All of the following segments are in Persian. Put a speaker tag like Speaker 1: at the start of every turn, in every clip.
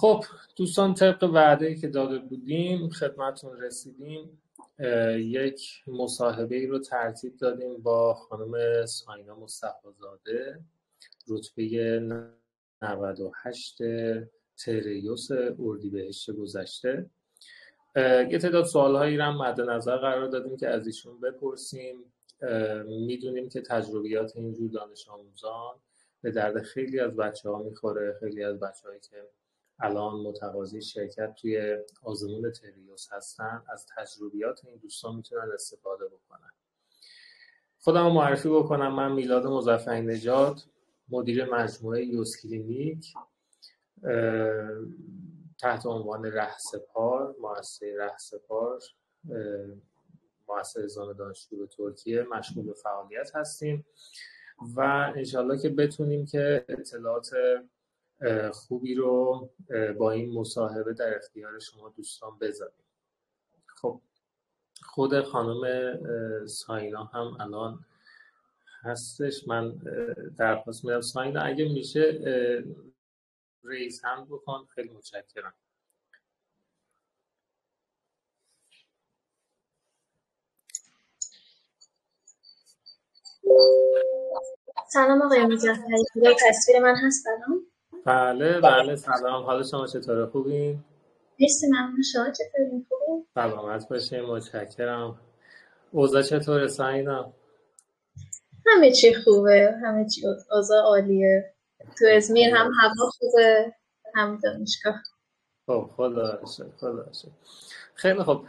Speaker 1: خب دوستان، طبق وعده‌ای که داده بودیم خدمتتون رسیدیم. یک مصاحبه‌ای رو ترتیب دادیم با خانم ساینا مصطفی‌زاده، رتبه 98 تریوس اردیبهشت گذشته. یه تعداد سوال‌هایی رو هم مد نظر قرار دادیم که از ایشون بپرسیم. میدونیم که تجربیات اینجور دانش آموزان به درد خیلی از بچه‌ها میخوره. خیلی از بچه‌هایی که الان متقاضی شرکت توی آزمون تریوس هستن از تجربیات این دوستان میتونن استفاده بکنن. خودم رو معرفی بکنم. من میلاد مظفرنژاد، مدیر مجموعه یوز کلینیک تحت عنوان رهسپار، مؤسسه رهسپار، مؤسسه زان دانشجو به ترکیه مشغول به فعالیت هستیم و انشالله که بتونیم که اطلاعات خوبی رو با این مصاحبه در اختیار شما دوستان بذاریم. خب خود خانم ساینا هم الان هستش. من درخواست میدم ساینا اگه میشه ریز هند بکن، خیلی متشکرم.
Speaker 2: سلام آقای مظفری، صدای تصویر من هست الان؟
Speaker 1: بله سلام، حال شما چطوره؟ خوبین؟
Speaker 2: مرسی، ممنون. شما چطورین؟ خوبین؟
Speaker 1: سلامت باشین، متشکرم. اوضاع چطوره ساینا؟
Speaker 2: همه چی خوبه، همه چی اوضاع عالیه. تو ازمیر هم هوا خوبه، هم دانشگاه.
Speaker 1: خب خدا رو شکر. خیلی خب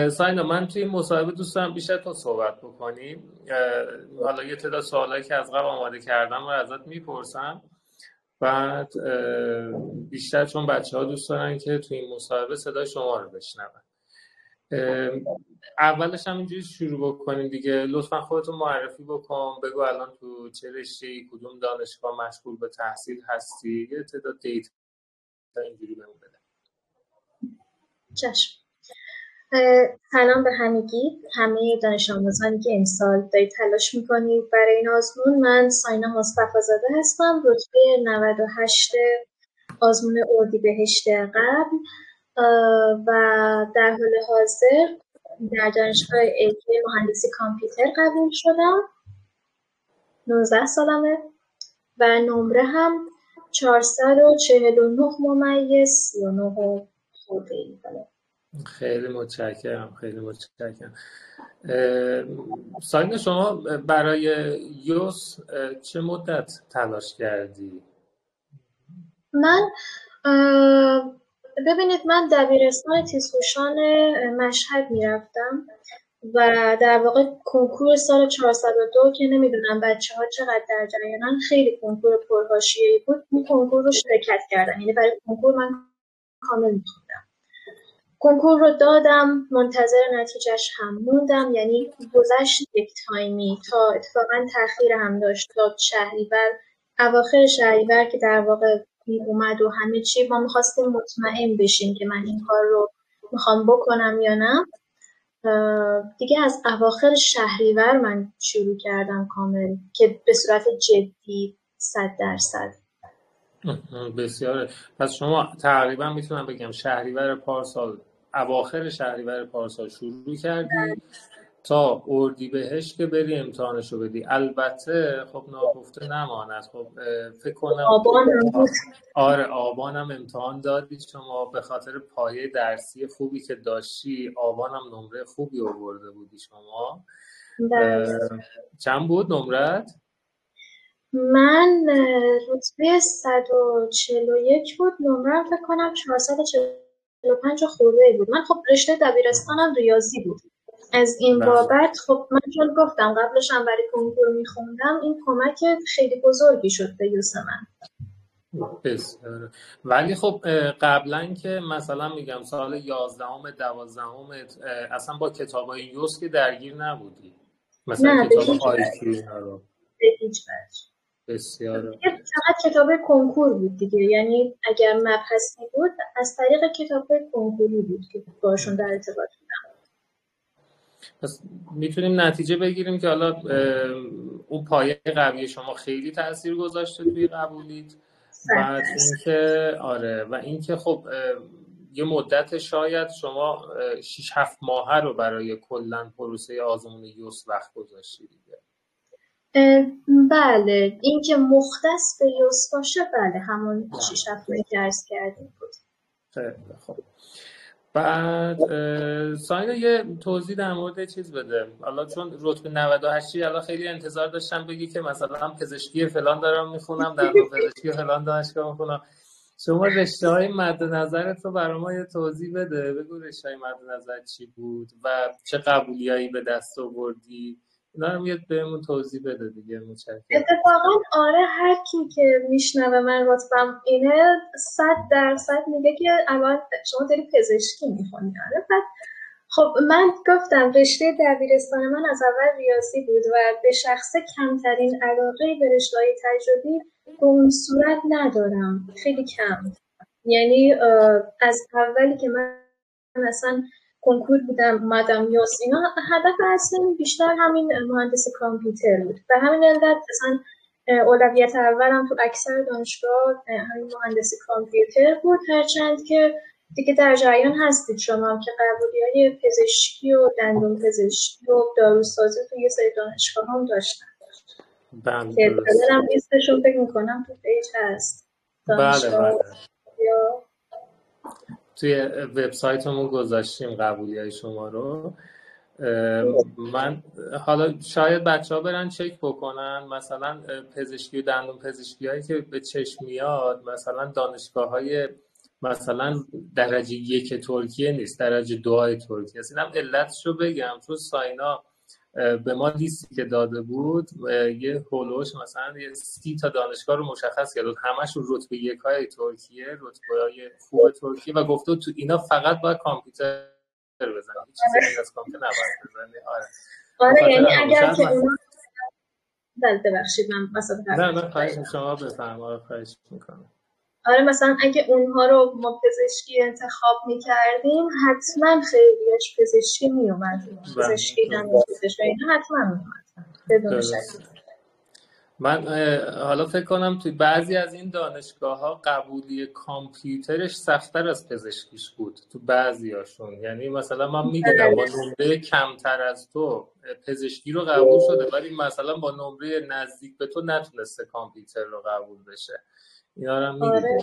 Speaker 1: ساینا، من توی این مصاحبه دوست دارم بیشتر تو صحبت بکنیم. حالا یه تعداد سوالایی که از قبل آماده کردم رو ازت میپرسم، بعد بیشتر چون بچه‌ها دوست دارن که توی این مصاحبه صدای شما رو بشنون. اولش هم اینجوری شروع بکنیم دیگه. لطفا خودتون معرفی بکن، بگو الان تو چه رشته‌ای، کدوم دانشگاه مشغول به تحصیل هستی، یه تعداد دیتا اینجوری بهمون بده.
Speaker 2: چشم. سلام به همگی، همه دانش آموزانی که امسال دارید تلاش میکنید برای این آزمون. من ساینا مصطفی‌زاده هستم، رتبه 98 آزمون اردیبهشت قبل و در حال حاضر در دانشگاه ایکی مهندسی کامپیوتر قبول شدم. 19 سالمه و نمره هم 449 / 39
Speaker 1: خیلی متشکرم. ساینا، شما برای یوس چه مدت تلاش کردی؟
Speaker 2: من ببینید، من دبیرستان تیزهوشان مشهد میرفتم و در واقع کنکور سال 402 که نمیدونم بچه ها چقدر در جریانن، خیلی کنکور پرحاشیه‌ای بود. این کنکور رو شرکت کردم، یعنی برای کنکور من کامل میخوندم. کنکور رو دادم، منتظر نتیجهش هم موندم، یعنی گذشت یک تایمی تا اتفاقا تأخیر هم داشت تا شهریور، اواخر شهریور که در واقع اومد و همه چی، ما میخواستیم مطمئن بشیم که من این کار رو میخوام بکنم یا نه. دیگه از اواخر شهریور من شروع کردم کامل که به صورت جدی 100%.
Speaker 1: بسیاره. پس شما تقریبا میتونم بگم شهریور پارسال، اواخر شهریور پارسال شروع کردی تا اردیبهشت که بری امتحانشو بدی. البته خب ناگفته نماند، خب فکر کنم
Speaker 2: آبان هم بود.
Speaker 1: آره آبان هم امتحان دادی شما. به خاطر پایه درسی خوبی که داشتی آبان هم نمره خوبی آورده بودی شما. چند بود نمرت؟
Speaker 2: من رتبه 141 بود، نمرم فکر کنم 445 خورده بود. من خب رشته دبیرستانم ریاضی بود، از این بابت خب من چون گفتم قبلش هم برای کنکور میخوندم، این کمک خیلی بزرگی شد به یوس من.
Speaker 1: بسیاره. ولی خب قبلا که مثلا میگم سال 11ام 12ام اصلا با کتابای یوس که درگیر نبودی؟ مثلا
Speaker 2: نه،
Speaker 1: کتاب آیکیو اینا رو؟
Speaker 2: به هیچ وجه.
Speaker 1: بسیاره.
Speaker 2: فقط کتاب کنکور بود دیگه، یعنی اگر مبحثی بود از طریق کتاب کنکوری بود که باشون در ارتباط بودم.
Speaker 1: پس میتونیم نتیجه بگیریم که حالا اون پایه قبلی شما خیلی تأثیر گذاشته توی قبولیت بعد اینکه آره و اینکه خب یه مدت شاید شما 6-7 ماه رو برای کلا پروسه آزمون یوس وقت گذاشتی دیگه.
Speaker 2: بله اینکه مختص به یوس باشه بله همون 6-7 ماه که عرض کردیم بود.
Speaker 1: خب بعد ساینا یه توضیح در مورد چیز بده. حالا چون رتبه 98 الان خیلی انتظار داشتم بگی که مثلا پزشکی فلان دارم میخونم، در پزشکی فلان دانشگاه میخونم. شما رشته‌های مد نظرت رو برای ما یه توضیح بده. بگو رشته‌های مد نظر چی بود و چه قبولیایی به دست آوردی. اینا رو میاد بهمون توضیح بده دیگه. متشکرم.
Speaker 2: اتفاقا آره هر کی که میشنوه من رتبم اینه 100% میگه که الان شما داری پزشکی میخونی. آره بعد خب من گفتم رشته دبیرستان من از اول ریاضی بود و به شخص کمترین علاقه به رشته‌های تجربی به اون صورت ندارم، خیلی کم. یعنی از اولی که من مثلا کنکور بودم اومدم یاس اینا هدف اصلی بیشتر همین مهندس کامپیوتر بود و همین علت مثلا اولویت اولم تو اکثر دانشگاه همین مهندسی کامپیوتر بود، هرچند که دیگه در جریان هستید شما هم که قبولیای پزشکی و دندون پزشکی و داروسازی تو یه سری دانشگاه هم داشتن که دارم لیستشون فکر میکنم تو پیج هست.
Speaker 1: بله یا توی وبسایتمون گذاشتیم قبولیای شما رو. من حالا شاید بچه‌ها برن چک بکنن مثلا پزشکی و دندون پزشکی هایی که به چشم میاد، مثلا دانشگاه‌های مثلا درجه 1 ترکیه نیست، درجه 2 ترکیه است. اینم علتش رو بگم چون ساینا به ما لیستی که داده بود یه هولوش مثلا یه 30 تا دانشگاه رو مشخص کرد، همشون رتبه 1 ترکیه، رتبه‌های خوب ترکیه و گفته تو اینا فقط باید کامپیوتر بزنی، هیچ چیزی غیر از کامپیوتر نباید بزنی.
Speaker 2: آره یعنی اگر که اونا ببخشید من مثلا
Speaker 1: نه خواهش شما بفرمایید. خواهش میکنم.
Speaker 2: آره مثلا اگه اونها رو ما پزشکی انتخاب میکردیم حتما خیلیش پزشکی میومد، پزشکی دندون پزشکی اینا حتما میومد بدون شک.
Speaker 1: من حالا فکر کنم توی بعضی از این دانشگاه‌ها قبولی کامپیوترش سخت‌تر از پزشکیش بود تو بعضی‌هاشون. یعنی مثلا من می‌دیدم با نمره کمتر از تو پزشکی رو قبول شده ولی مثلا با نمره نزدیک به تو نتونسته کامپیوتر رو قبول بشه. اینا رو هم می‌دیدم.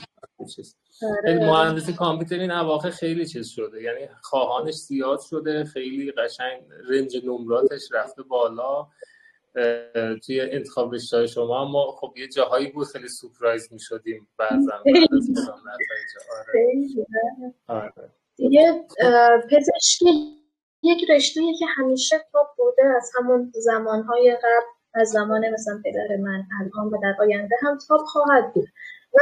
Speaker 1: خیلی مهندسی کامپیوتر این اواخر خیلی چیز شده، یعنی خواهانش زیاد شده، خیلی قشنگ رنج نمراتش رفته بالا. توی انتخاب رشته‌های شما ما خب یه جاهایی بود خیلی سورپرایز می‌شدیم بعضا بعد از نتایج.
Speaker 2: آره دیگه پزشکی یک رشته‌ایه که همیشه توپ بوده از همون زمانهای قبل، از زمان مثلا پدر من، الان و در آینده هم توپ خواهد بود.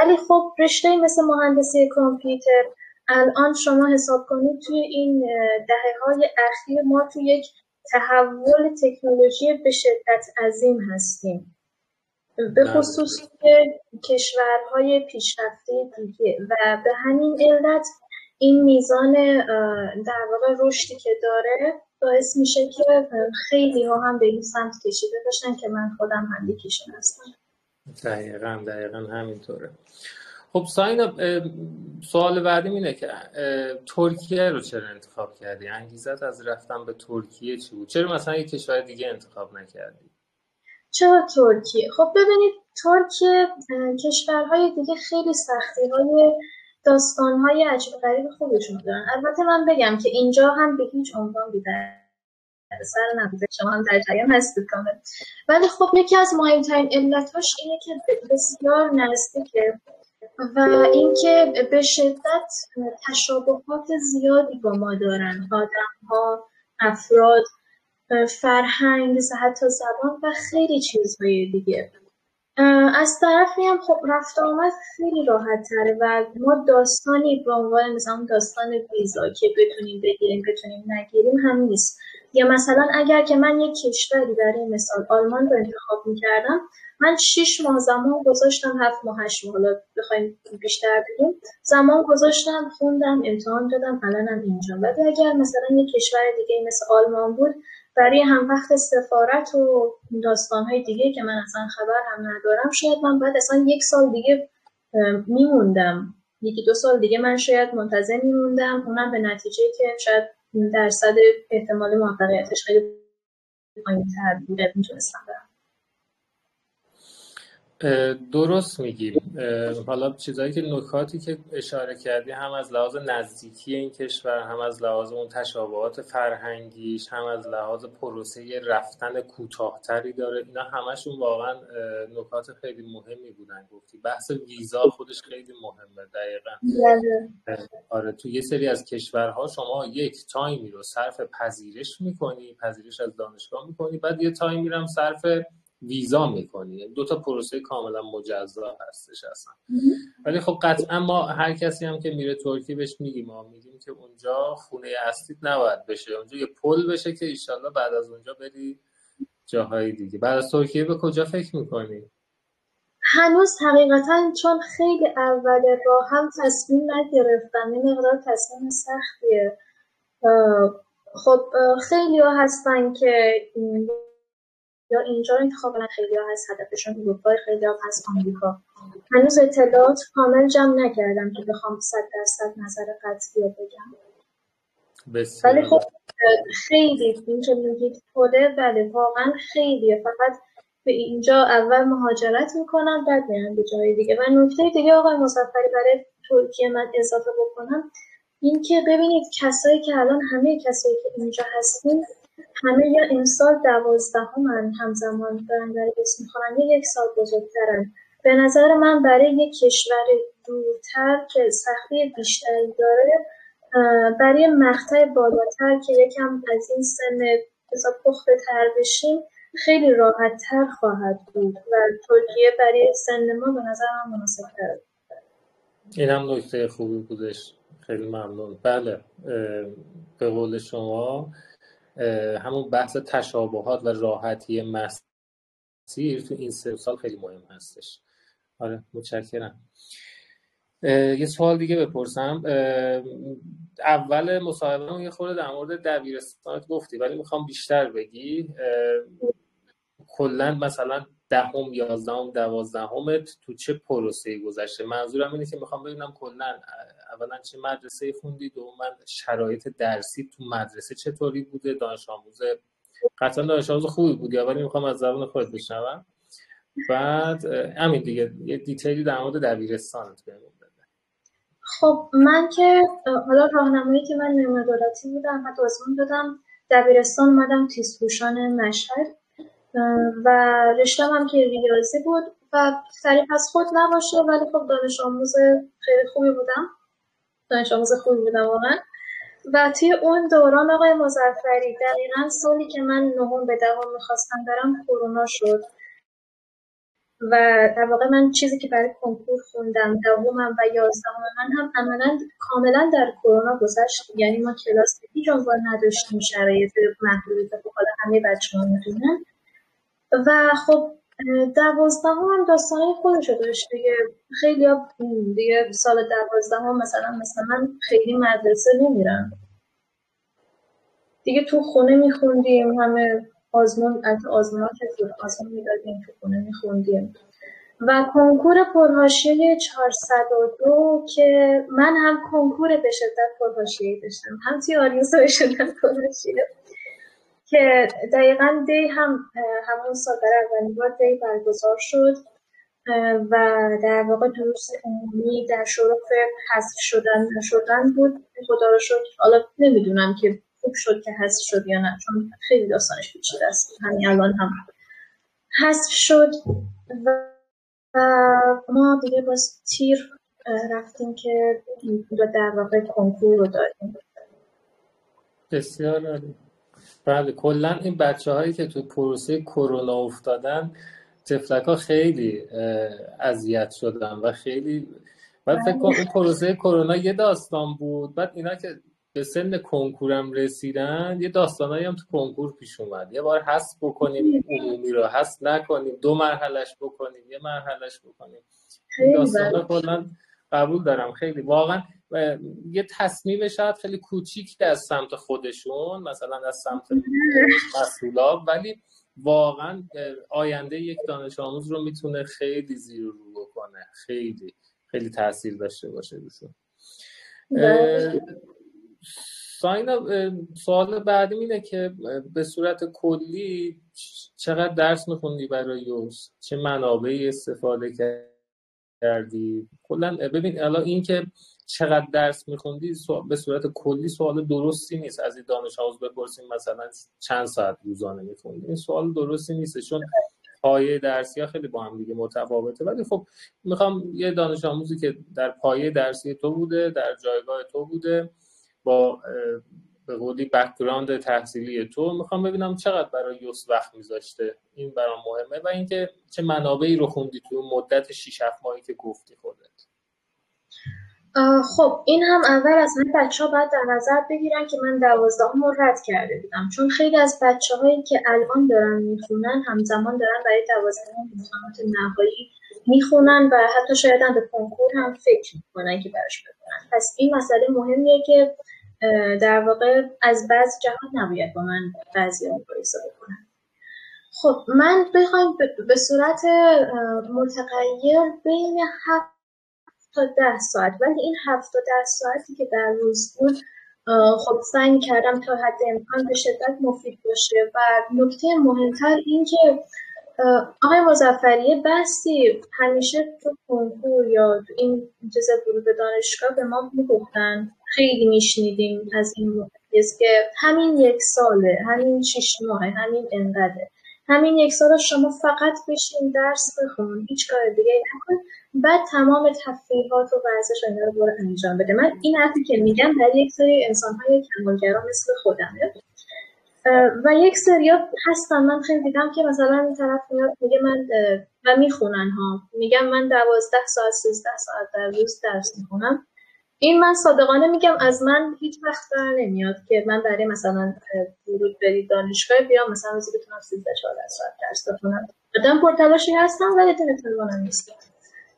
Speaker 2: ولی خب رشته مثل مهندسی کامپیوتر الان شما حساب کنید توی این دهه‌های اخیر ما توی یک تحول تکنولوژی به شدت عظیم هستیم، به خصوص که کشورهای پیشرفته دیگه و به همین علت این میزان در واقع رشدی که داره باعث میشه که خیلی ها هم به این سمت کشیده باشن که من خودم هم یکیشون هستم.
Speaker 1: دقیقاً همینطوره. خب ساینا سوال بعدیم اینه که ترکیه رو چرا انتخاب کردی؟ انگیزت از رفتن به ترکیه چی بود؟ چرا مثلا یک کشور دیگه انتخاب نکردی؟
Speaker 2: چرا ترکیه؟ خب ببینید ترکیه کشورهای دیگه خیلی سختی‌های داستان‌های عجیب غریب خودشون دارن. البته من بگم که اینجا هم به هیچ عنوان سر نبوده، شما هم در جریان هستید کامل. ولی خب یکی از مهمترین علتاش اینه که بسیار نزدیکه و اینکه به شدت تشابهات زیادی با ما دارن، آدم‌ها، افراد، فرهنگ، حتی زبان و خیلی چیزهای دیگه. از طرفی هم خب رفت آمد خیلی راحت تره و ما داستانی به عنوان مثلا داستان ویزا که بتونیم بگیریم بتونیم نگیریم هم نیست. یا مثلا اگر که من یک کشوری برای مثال آلمان رو انتخاب میکردم، من 6 ماه زمان گذاشتم، 7 ماه 8 ماه حالا بخوایم بیشتر بگیم زمان گذاشتم، خوندم، امتحان دادم، الانم اینجا. ولی اگر مثلا یک کشور دیگه مثل آلمان بود برای هم وقت سفارت و داستان‌های دیگه که من اصلا خبر هم ندارم، شاید من بعد اصلا 1 سال دیگه میموندم 1-2 سال دیگه من شاید منتظر میموندم، اونم به نتیجه که شاید درصد احتمال موفقیتش خیلی پایین‌تر بوده میتونستم برم.
Speaker 1: درست میگیم. حالا چیزایی که نکاتی که اشاره کردی هم از لحاظ نزدیکی این کشور، هم از لحاظ اون تشابهات فرهنگیش، هم از لحاظ پروسه رفتن کوتاه‌تری داره، اینا همشون واقعا نکات خیلی مهمی بودن. گفتی بحث ویزا خودش خیلی مهمه. دقیقاً. آره، تو یه سری از کشورها شما یک تایمی رو صرف پذیرش میکنی، پذیرش از دانشگاه میکنی، بعد یه تایمی رو هم صرف ویزا میکنی. 2 تا پروسه کاملا مجزا هستش اصلا. ولی خب قطعا ما هر کسی هم که میره ترکیه بهش میگیم که اونجا خونه اصلیت نباید بشه، اونجا یه پل بشه که انشالله بعد از اونجا بری جاهای دیگه. بعد از ترکیه به کجا فکر میکنی؟
Speaker 2: هنوز حقیقتا چون خیلی اول راه هم تصمیم نگرفتم، یه مقدار تصمیم سختیه. خب خیلی ها هستن که یا اینجا رو انتخاب کنن، خیلی ها هست هدفشون اروپا، خیلی ها هست آمریکا. هنوز اطلاعات کامل جمع نکردم که بخوام 100% نظر قطعی بگم. ولی خب خیلی این که میگید پوله، بله واقعا خیلیه. فقط به اینجا اول مهاجرت میکنن بعد میرن به جای دیگه. و نکته دیگه آقای مظفری برای ترکیه من اضافه بکنم این که ببینید کسایی که الان همه کسایی که اینجا هستین همه یا امسال 12 همزمان دارن برای اسم میخوانن یا 1 سال بزرگترن. به نظر من برای یک کشور دورتر که سختی بیشتری داره، برای مقطع بالاتر که یکم از این سن حساب پخته تر بشیم خیلی راحت تر خواهد بود و ترکیه برای سن ما به نظر من مناسب تره.
Speaker 1: این هم نکته خوبی بودش. خیلی ممنون. بله، به قول شما همون بحث تشابهات و راحتی مسیر تو این 3 سال خیلی مهم هستش. آره، متشکرم. یه سوال دیگه بپرسم. اول مصاحبه یه خورده در مورد دبیرستانت گفتی، ولی میخوام بیشتر بگی. کلا مثلا 10ام 11ام 12مت تو چه پروسه‌ای گذشته؟ منظورم اینه که میخوام ببینم کلا اولا چه مدرسه‌ای خوندی، دوما شرایط درسی تو مدرسه چطوری بوده، دانش آموز قطعا دانش آموز خوبی بودی، ولی میخوام از زبان خودت بشنوم. بعد همین دیگه یه دیتیلی در مورد دبیرستانت بگو.
Speaker 2: خب من که حالا راهنمایی که من نیمه دولتی بودم و آزمون دادم دبیرستان اومدم تیزهوشان مشهد و رشته‌ام هم که ریاضی بود و تعریف از خود نباشه ولی خب دانش آموز خیلی خوبی بودم. دانش آموز خوبی بودم واقعا. و توی اون دوران آقای مظفری دقیقاً سالی که من 9ام به 10ام میخواستم برم کرونا شد و در واقع من چیزی که برای کنکور خوندم 10ام و 11ام من هم عملاً کاملا در کرونا گذشت. یعنی ما کلاس هیچ عنوان نداشتیم، شرایط محدودیت به حال همه بچه‌ها می‌دونن و خب 12ام هم داستانای خودشو داشت دیگه. خیلی دیگه سال 12ام مثلا مثل من خیلی مدرسه نمیرن دیگه، تو خونه میخوندیم، همه آزمونات آزمون میدادیم تو خونه میخوندیم و کنکور پرحاشیه 402 که من هم کنکور به شدت پرحاشیه‌ای داشتم، هم توی آریوسا به شدت پرحاشیه که دقیقاً دی همون سال در اولین بار دی برگزار شد و در واقع دروس عمومی در شرف حذف شدن نشدن بود. خدا رو شکر حالا نمیدونم که خوب شد که حذف شد یا نه، چون خیلی داستانش پیچیده است. همین الان هم حذف شد و ما دیگه باز تیر رفتیم که در واقع کنکور رو داریم.
Speaker 1: بسیار عالی. بله، کلا این بچه‌هایی که تو پروسه کرونا افتادن تفلک‌ها خیلی اذیت شدن و خیلی بعد فکر کنم اون پروسه کرونا یه داستان بود، بعد اینا که به سن کنکورم رسیدن یه داستانایی هم تو کنکور پیش اومد. یه بار حذف بکنیم عمومی رو، حذف نکنیم، 2 مرحلهش بکنیم، 1 مرحلهش بکنیم. این داستانا کلا قبول دارم. خیلی واقعا یه تصمیم شاید خیلی کوچیک از سمت خودشون، مثلا از سمت مسئولا، ولی واقعا آینده یک دانش آموز رو میتونه خیلی زیر و رو بکنه. خیلی خیلی تاثیر داشته باشه روشون.
Speaker 2: بله.
Speaker 1: ساینا، سوال بعدی اینه که به صورت کلی چقدر درس میخوندی برای یوز؟ چه منابعی استفاده کردی؟ کلا ببین الان این که چقدر درس میخوندی به صورت کلی سوال درستی نیست. از این دانش آموز بپرسیم مثلا چند ساعت روزانه میخوندی، این سوال درستی نیست، چون پایه درسی ها خیلی با هم دیگه متفاوته. ولی خب میخوام یه دانش آموزی که در پایه درسی تو بوده، در جایگاه تو بوده، با به قولی بک‌گراند تحصیلی تو، میخوام ببینم چقدر برای یوس وقت میذاشته. این برام مهمه. و اینکه چه منابعی رو خوندی تو مدت 6-7 ماهی که گفتی خودت.
Speaker 2: خب این هم اول از من بچه‌ها باید در نظر بگیرن که من 12 رو رد کرده بودم، چون خیلی از بچه‌هایی که الان دارن میخونن همزمان دارن برای 12 امتحانات نهایی میخونن و حتی شاید هم به کنکور هم فکر میکنن که براش بخونن. پس این مسئله مهمیه که در واقع از بعض جهات نباید با من بعضی مقایسه بکنن. خب من بخوایم به صورت متغیر بین 7 تا 10 ساعت، ولی این 7 تا 10 ساعتی که در روز بود خب سعی کردم تا حد امکان به شدت مفید باشه. و نکته مهمتر این که آقای مظفری بستی همیشه تو کنکور یا تو این جزء ورود به دانشگاه به ما میگفتن، خیلی میشنیدیم از این موضوع که همین 1 ساله، همین 6 ماهه، همین انقدره، همین 1 سال شما فقط بشین درس بخون، هیچ کار دیگه نکن، بعد تمام تفریحات و ورزش اینا رو برو انجام بده. من این حرفی که میگم برای یک سری انسان‌های کمالگرا مثل خودمه و یک سریا هستن من خیلی دیدم که مثلا این طرف میاد میگه من و میخونن ها، میگم من 12 ساعت 13 ساعت در روز درس میخونم. این من صادقانه میگم از من هیچ وقت در نمیاد که من برای مثلا ورود به دانشگاه بیام مثلا روزی بتونم 13 14 ساعت درس بخونم. آدم پرتلاشی هستم ولی نتونم نیستم.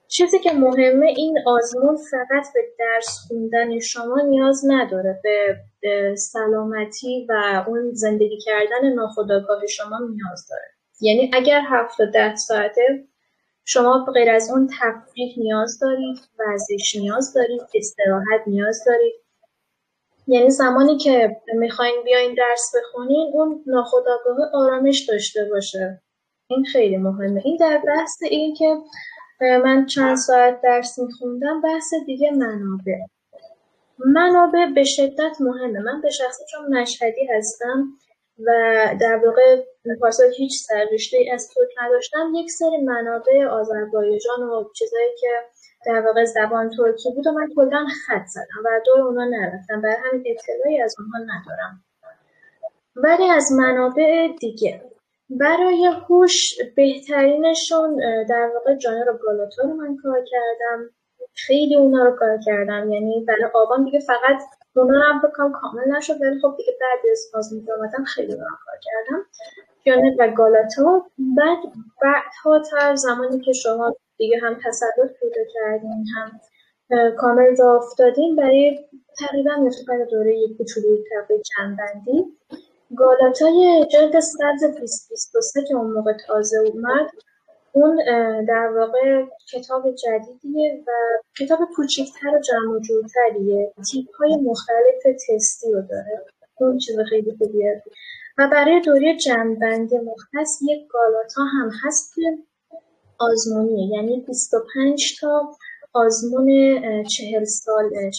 Speaker 2: چیزی که مهمه این آزمون فقط به درس خوندن شما نیاز نداره، به سلامتی و اون زندگی کردن ناخودآگاه شما نیاز داره. یعنی اگر 7 تا 10 ساعته شما غیر از اون تفریح نیاز دارید، ورزش نیاز دارید، استراحت نیاز دارید. یعنی زمانی که میخواین بیاین درس بخونین اون ناخودآگاه آرامش داشته باشه. این خیلی مهمه. این در بحث این که من چند ساعت درس میخوندم، بحث دیگه منابع به شدت مهمه. من به شخصه چون مشهدی هستم و در واقع پارسال هیچ سررشته‌ای از ترک نداشتم، یک سری منابع آذربایجان و چیزایی که در واقع زبان ترکی بود و من کلاً خط زدم و دور اونا نرفتم، برای همین اطلاعی از اونها ندارم. ولی از منابع دیگه برای هوش بهترینشون در واقع جانر گالاتا رو من کار کردم، خیلی اونا رو کار کردم. یعنی برای آبان دیگه فقط اونا رو هم بکنم کامل نشد، ولی خب دیگه بعد از آزمون آمدم خیلی اونا رو کار کردم، جانر و گالاتا. بعدها تا زمانی که شما دیگه هم تسلط پیدا کردین هم کامل راه افتادین، برای تقریبا برای دوره یک کوچولو تقریبا چند بندی گالاتای جلد سبز 2023 که اون موقع تازه اومد، اون در واقع کتاب جدیدیه و کتاب کوچیک‌تر و جمع و جورتریه، تیپ‌های مختلف تستی رو داره. اون چیز خیلی خوبیه. و برای دوره جمع‌بندی مختص یک گالاتا هم هست که آزمونیه، یعنی 25 تا آزمون 40 ساله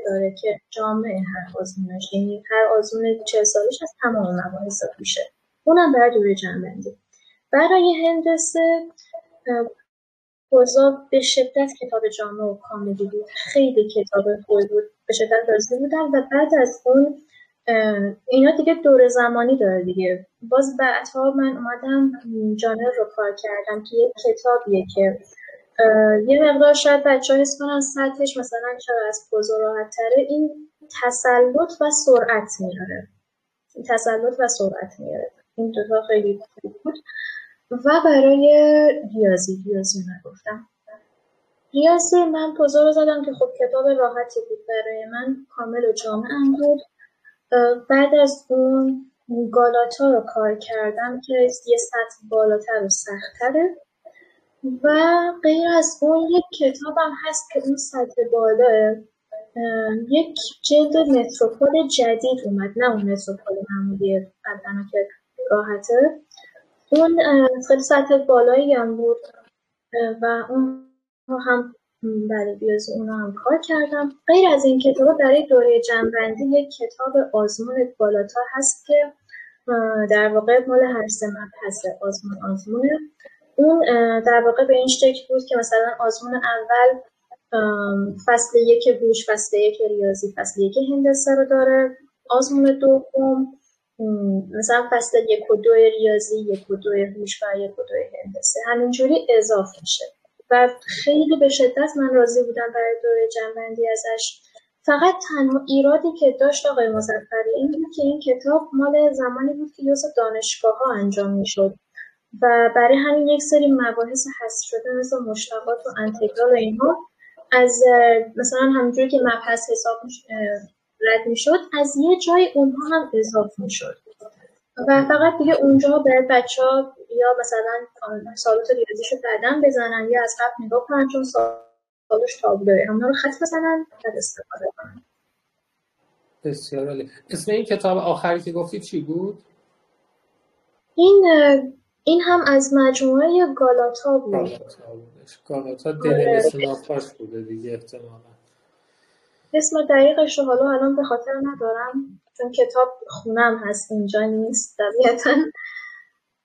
Speaker 2: داره که جامع هر آزمونش، یعنی هر آزمون 40 سالش از تمام مباحث توشه. اونم برای دوره جمع‌بندی. برای هندسه کوزا به شدت کتاب جامع و کاملی بود، خیلی کتاب خوبی بود، به شدت راضی بودم. و بعد از اون اینا دیگه دوره زمانی داره دیگه. باز بعدها من اومدم جانر رو کار کردم که یک کتابیه که یه مقدار شاید بچه‌ها حس کنن سطحش مثلا چرا از کوزا راحت تره. این تسلط و سرعت میاره. این دوتا خیلی خوب بود. و برای ریاضی نگفتم. ریاضی من کوزا رو زدم که خب کتاب راحتی بود برای من، کامل و جامع بود. بعد از اون گالاتا رو کار کردم که یه سطح بالاتر و سخت‌تره. و غیر از اون یک کتابم هست که اون سطح بالاه، یک جلد متروپول جدید اومد، نه اون متروپول معمولی قبلا که راحته. اون خیلی سطح بالایی هم بود و اون رو هم برای بیازی اون رو هم کار کردم. غیر از این کتاب برای دوره جنبندی یک کتاب آزمون بالاتر هست که در واقع مال هر سه مبحث آزمونه. اون در واقع به این شکل بود که مثلا آزمون اول فصل 1 هوش، فصل 1 ریاضی، فصل 1 هندسه رو داره. آزمون دوم مثلا فصل 1 و 2 ریاضی، 1 و 2 هوش و 1 و 2 هندسه همینجوری اضافه میشه و خیلی به شدت من راضی بودم برای دوره جنبندی ازش. فقط تنها ایرادی که داشت آقای مظفری این بود که این کتاب مال زمانی بود که جزو دانشگاه‌ها انجام میشد و برای همین یک سری مباحث حذف شده مثل مشتقات و انتگرال و اینها از مثلا همونجوری که مبحث حساب رد میشد از یه جای اونها هم اضافه میشد و فقط دیگه اونجا برای بچه‌ها یا مثلا سوالات ریاضیشو بعدن بزنن یا از قبل نگاه کنن چون سوالش تابلوه همنا رو خط بزنن بعد استفاده کنن.
Speaker 1: بسیار عالی. اسم این کتاب آخری که گفتی چی بود؟
Speaker 2: این هم از مجموعه گالاتا بود.
Speaker 1: گالاتا بودش. گالاتا دنیس ناپاش بوده دیگه احتمالا.
Speaker 2: اسم دقیقش رو حالا الان به خاطر ندارم چون کتاب خونم هست اینجا نیست طبیعتاً،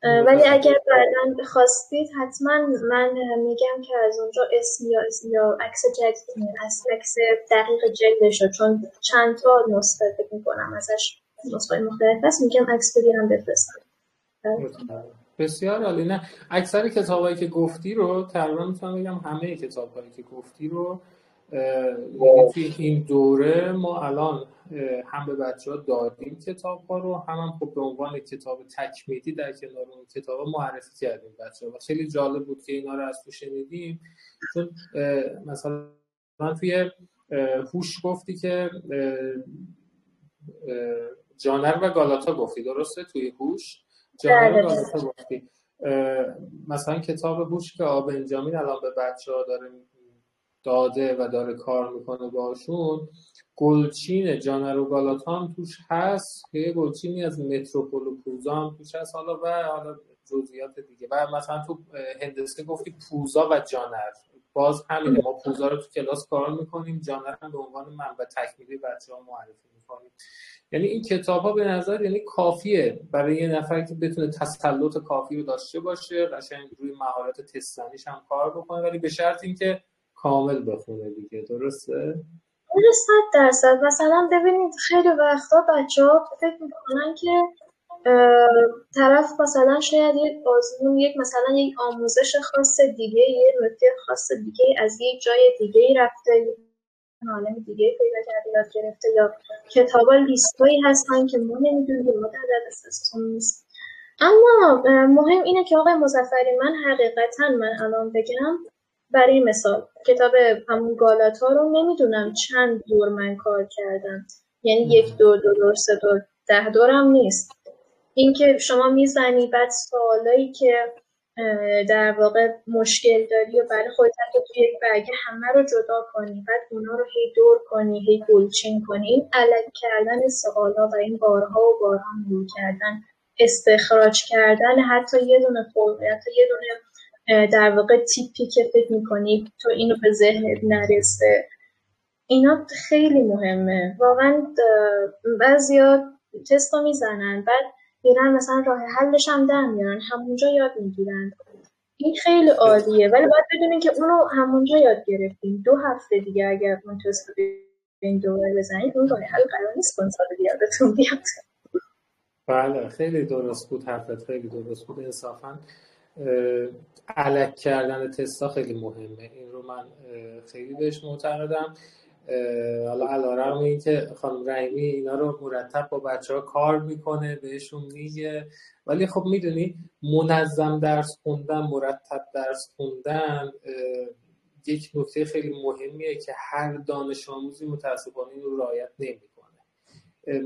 Speaker 2: ولی اگر بعداً خواستید حتما من میگم که از اونجا اسم یا عکس جدید عکس دقیق جلدش رو چون چند تا نسخه فکر میکنم ازش نسخه مختلف هست میگم عکس بگیرم بفرستم.
Speaker 1: بسیار عالی. نه اکثر کتابایی که گفتی رو تقریبا میتونم بگم همه کتابایی که گفتی رو توی این دوره ما الان هم به بچه‌ها دادیم کتاب‌ها رو هم خب به عنوان کتاب تکمیلی در کنار اون کتابا معرفی کردیم بچه‌ها و خیلی جالب بود که اینا رو از تو شنیدیم چون مثلا توی هوش گفتی که جانر و گالاتا گفتی درسته توی هوش جانر و گالاتا گفتی. مثلا کتاب هوش که بنجامین الان به بچه‌ها داره داده و داره کار میکنه باشون گلچین جانر و گالاتا هم توش هست که گلچینی از متروپول و پوزا هم توش هست حالا جزئیات دیگه و مثلا تو هندسه گفتی پوزا و جانر باز همینه ما پوزا رو تو کلاس کار میکنیم جانر هم به عنوان منبع تکمیلی بچه‌ها معرفی میکنیم. یعنی این کتاب‌ها به نظر یعنی کافیه برای یه نفر که بتونه تسلط کافی رو داشته باشه قشنگ روی مهارت تستنیش هم کار بکنه ولی به شرط اینکه کامل بخونه دیگه درسته؟
Speaker 2: 100% مثلا ببینید خیلی وقتا بچه‌ها فکر میکنن که طرف مثلا شاید یک آزمون یک مثلا یک آموزش خاص دیگه یه نکته خاص دیگه از یک جای دیگه رفته عالم دیگه پیدا کرده یاد گرفته یا کتابا لیستایی هستن که ما نمیدونیم یا در دسترسمون نیست. اما مهم اینه که آقای مظفری من حقیقتا من الان بگم برای مثال کتاب همون گالاتا رو نمیدونم چند دور من کار کردم یعنی 1 2 دور 3 دور 10 دورم نیست. اینکه شما میزنی بعد سوالایی که در واقع مشکل داری و برای خودت حتی توی یک برگه همه رو جدا کنی بعد اونا رو هی دور کنی هی گلچین کنی این علک کردن سوالا و این بارها و بارها مرور کردن استخراج کردن حتی یه دونه فرقی حتی یه دونه در واقع تیپی که فکر میکنی تو اینو به ذهنت نرسه اینا خیلی مهمه واقعا. بعضیا تست رو میزنن بعد میرن مثلا راه حلش هم در میارن همونجا یاد میگیرن این خیلی عالیه ولی باید بدونین که اونو همونجا یاد گرفتین 2 هفته دیگه اگر اون تست رو این دوباره بزنید اون راه حل قرار نیست کنسال یادتون بیاد.
Speaker 1: بله خیلی درست بود حرفت خیلی درست بود انصافا علک کردن تستا خیلی مهمه این رو من خیلی بهش معتقدم. حالا علیرغم این که خانم رحیمی اینا رو مرتب با بچه‌ها کار میکنه بهشون میگه ولی خب میدونی منظم درس خوندن مرتب درس خوندن یک نکته خیلی مهمیه که هر دانش آموزی متاسفانه این رو رعایت نمیکنه.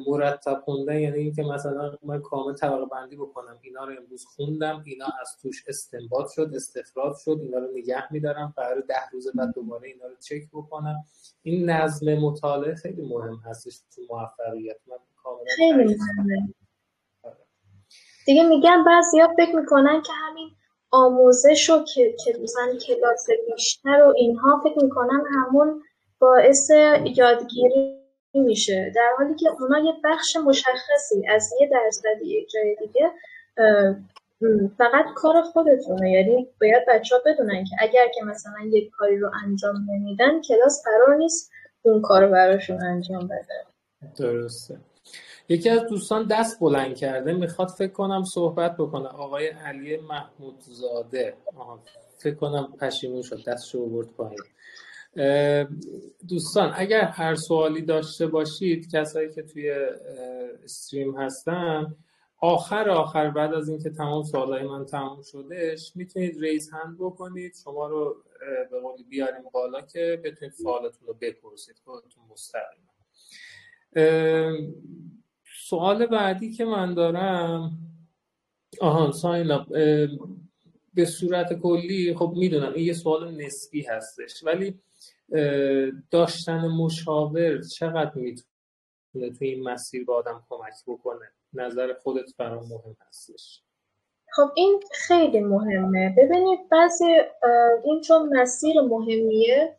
Speaker 1: مرتب خوندن یعنی اینکه مثلا من کامل طبقه بندی بکنم، اینا رو امروز خوندم، اینا از توش استنباط شد، استخراج شد، اینا رو نگه میدارم، قرار 10 روز بعد دوباره اینا رو چک بکنم. این نظم مطالعه خیلی مهم هستش تو موفقیت. من کاملا
Speaker 2: خیلی مهمه. دیگه میگم بعضیا فکر میکنن که همین آموزش و که مثلا کلاس بیشتر و اینها فکر میکنن همون باعث یادگیری میشه، در حالی که اونا یه بخش مشخصی از 1% یک جای دیگه فقط کار خودتونه. یعنی باید بچه‌ها بدونن که اگر که مثلا یک کاری رو انجام نمیدن، کلاس قرار نیست اون کار رو براشون انجام بده.
Speaker 1: درسته. یکی از دوستان دست بلند کرده، میخواد فکر کنم صحبت بکنه، آقای علی محمودزاده. فکر کنم پشیمون شد دستشو آورد پایین. دوستان اگر هر سوالی داشته باشید، کسایی که توی استریم هستن، آخر بعد از اینکه تمام سوالای من تمام شدش میتونید ریز هند بکنید، شما رو به قولی بیاریم بالا که بتونید سوالتون رو بپرسید خودتون مستقیما. سوال بعدی که من دارم، ساینا، به صورت کلی خب میدونم این یه سوال نسبی هستش، ولی داشتن مشاور چقدر میتونه توی این مسیر به آدم کمک بکنه؟ نظر خودت برام مهم هستش.
Speaker 2: خب این خیلی مهمه. ببینید این چون مسیر مهمیه،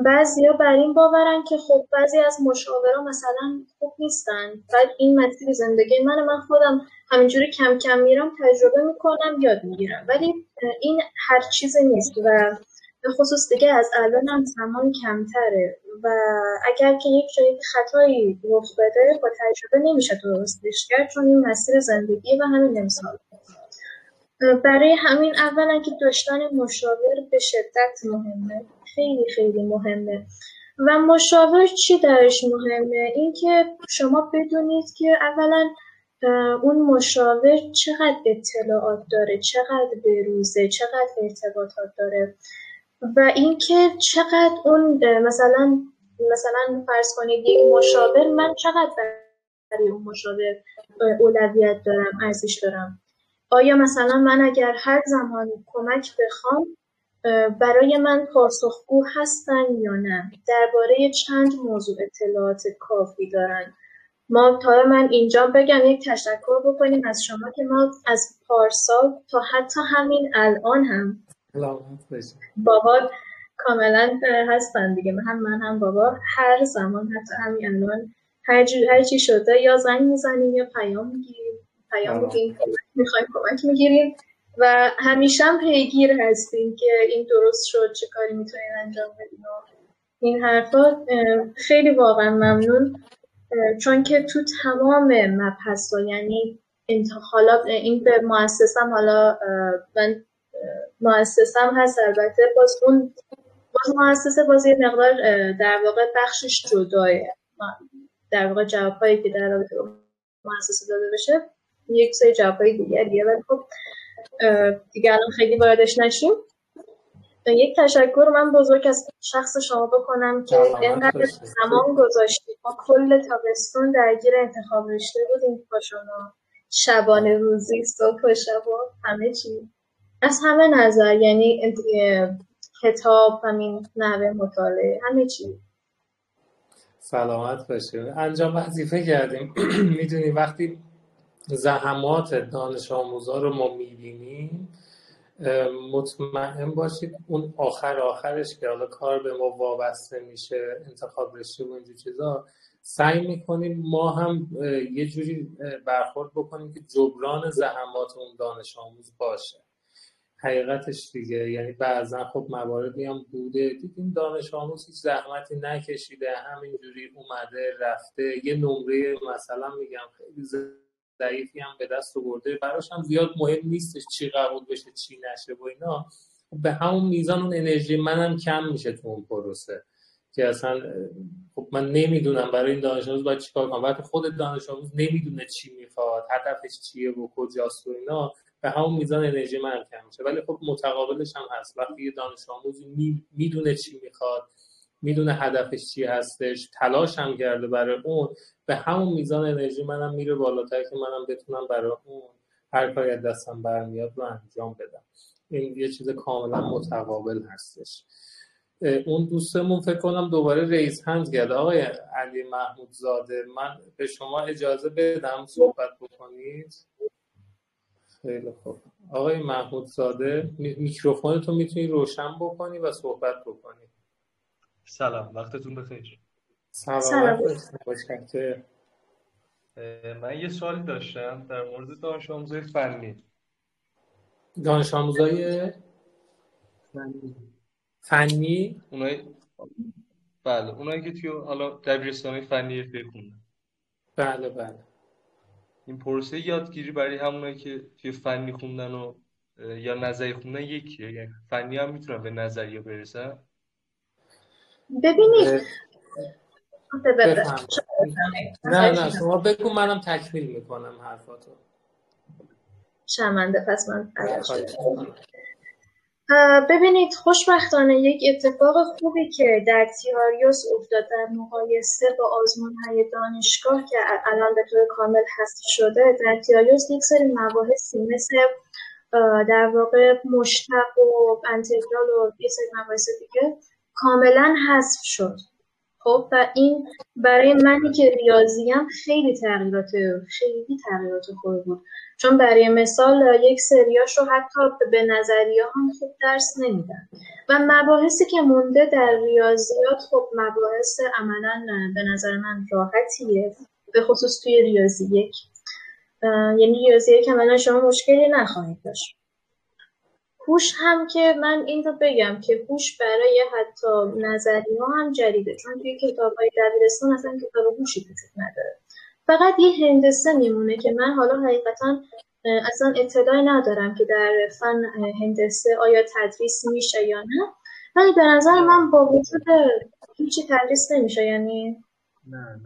Speaker 2: بعضیا بر این باورن که خب بعضی از مشاورا مثلا خوب نیستن، بعد این مسیر زندگی من خودم همینجوری کم کم میرم، تجربه میکنم، یاد میگیرم، ولی این هر چیزی نیست و به خصوص دیگه از الان هم زمان کمتره و اگر که یک جایی خطایی رخ بده با تجربه نمیشه درستش کرد، چون این مسیر زندگی و همین امسال. برای همین اولا که داشتن مشاور به شدت مهمه، خیلی خیلی مهمه. و مشاور چی درش مهمه؟ این که شما بدونید که اولا اون مشاور چقدر اطلاعات داره، چقدر بروزه، چقدر ارتباطات داره و اینکه چقدر اون مثلا فرض کنید یک مشاور، من چقدر برای اون مشاور اولویت دارم، ارزش دارم. آیا مثلا من اگر هر زمان کمک بخوام برای من پاسخگو هستن یا نه؟ درباره چند موضوع اطلاعات کافی دارن؟ تا من اینجا بگم یک تشکر بکنیم از شما که ما از پارسال تا حتی همین الان هم بابا کاملا هستن دیگه، هم من هم بابا، هر زمان حتی همین الان هر چی شده یا زنگ میزنیم یا پیام میگیریم، میخوایم کمک میگیریم و همیشه هم پیگیر هستیم که این درست شد، چه کاری میتونیم انجام بدیم. این حرفا خیلی واقعا ممنون، چون که تو تمام مبحثا، یعنی حالا این به مؤسسم، حالا من مؤسسم هست البته، باز مؤسسه باز یه مقدار در واقع بخشش جداه، در واقع جوابایی که در رابطه با مؤسسه داده بشه یک سری جوابای دیگریه، ولی خب دیگه الان خیلی واردش نشیم. یک تشکر من بزرگ از شخص شما بکنم که اینقدر زمان گذاشتید. ما کل تابستون درگیر انتخاب رشته بودیم با شما، شبانه روزی، صبح و شب و همه چی، از همه نظر، یعنی کتاب، همین نحوه مطالعه، همه چی.
Speaker 1: سلامت باشید. انجام وظیفه کردیم. میدونی وقتی زحمات دانش آموزا رو ما میبینیم، مطمئن باشید اون آخرش که حالا کار به ما وابسته میشه، انتخاب رشته و اینجور چیزا، سعی میکنیم ما هم یه جوری برخورد بکنیم که جبران زحمات اون دانش آموز باشه. حقیقتش دیگه، یعنی بعضا خب مواردی هم بوده دیدیم دانش آموز هیچ زحمتی نکشیده، همینجوری اومده رفته، یه نمره مثلا میگم خیلی ضعیفی هم به دست آورده، براش هم زیاد مهم نیستش چی قبول بشه چی نشه و اینا. به همون میزان اون انرژی منم کم میشه تو اون پروسه که اصلا خب من نمیدونم برای این دانش آموز باید چیکار کنم. وقتی خود دانش آموز نمیدونه چی میخواد، هدفش چیه و کجاست و اینا، به همون میزان انرژی من کم میشه. ولی خب متقابلش هم هست، وقتی یه دانش آموز میدونه چی میخواد، میدونه هدفش چی هستش، تلاش هم کرده برای اون، به همون میزان انرژی منم میره بالاتر که منم بتونم برای اون هر کاری از دستم برمیاد رو انجام بدم. این یه چیز کاملا متقابل هستش. اون دوستمون فکر کنم دوباره ریز هند کرد. آقای علی محمود زاده، من به شما اجازه بدم صحبت بکنید؟ خیلی خوب. آقای محمود زاده، میکروفونتو میتونی روشن بکنی و صحبت بکنی.
Speaker 3: سلام، وقتتون بخیر.
Speaker 1: سلامت باشید.
Speaker 3: من یه سوالی داشتم در مورد دانش آموزای فنی.
Speaker 1: دانش آموزای فنی؟
Speaker 3: اونایی که توی حالا دبیرستان‌های فنی حرفه‌ای خوندن.
Speaker 1: بله.
Speaker 3: این پروسه یادگیری برای همونایی که توی فنی خوندن و یا نظری خوندن یکیه؟ یعنی فنی هم میتونن به نظریه برسن؟
Speaker 2: ببینید
Speaker 1: بفهم. نه شما بگو، منم تکمیل میکنم حرفاتو.
Speaker 2: شرمنده، پس من ببینید، خوشبختانه یک اتفاق خوبی که در تیاریوس افتاد در مقایسه با آزمون‌های دانشگاه که الان به طور کامل حذف شده، در تیاریوس یک سری مباحثی مثل در واقع مشتق و انتگرال و یه سری مباحث دیگه کاملا حذف شد. خب و این برای منی که ریاضیم خیلی تغییرات خوبی بود، چون برای مثال یک سریاش رو حتی به نظریه هم خوب درس نمیدن و مباحثی که مونده در ریاضیات خب مباحث عملا به نظر من راحتیه، به خصوص توی ریاضی یک. یعنی ریاضی یک عملا شما مشکلی نخواهید داشت. هوش هم که من این رو بگم که هوش برای حتی نظریه هم جدیده، چون توی کتاب‌های دبیرستان اصلا کتاب هوشی وجود نداره. فقط یه هندسه میمونه که من حالا حقیقتا اصلا اطلاعی ندارم که در فن هندسه آیا تدریس میشه یا نه، ولی به نظر من با وجود هیچی تدریس نمیشه. یعنی
Speaker 3: نه.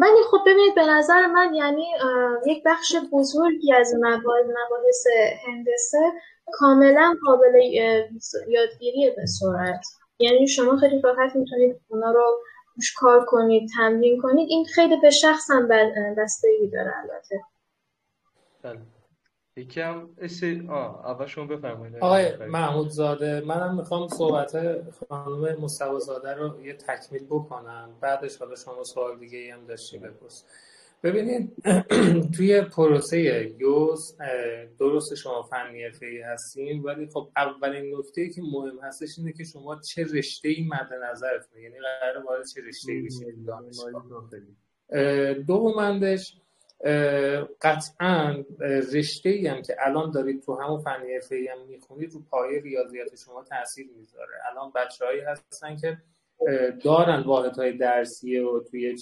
Speaker 2: ولی خب ببینید، به نظر من یعنی یک بخش بزرگی از مباحث هندسه کاملا قابل یادگیریه به سرعت. یعنی شما خیلی راحت میتونید اونا رو روش کار کنید، تمرین کنید. این خیلی به شخص هم بستگی داره البته.
Speaker 3: بله. یکم اول شما بفرمایید.
Speaker 1: آقای محمود زاده، منم میخوام صحبت خانم مصطفی زاده رو یه تکمیل بکنم، بعدش حالا شما سوال دیگه هم داشتی بپرس. ببینید توی پروسه یوز درست شما فنی حرفه‌ای هستین، ولی خب اولین نکته‌ای که مهم هستش اینه که شما چه رشته‌ای مد نظرتونه، یعنی قراره وارد چه رشته‌ای بشید دانشگاه. دومندش قطعاً رشته‌ای هم که الان دارید تو همون فنی حرفه‌ای هم میخونید رو پایه ریاضیات شما تاثیر میذاره. الان بچه‌هایی هستن که دارن واحدهای درسی و توی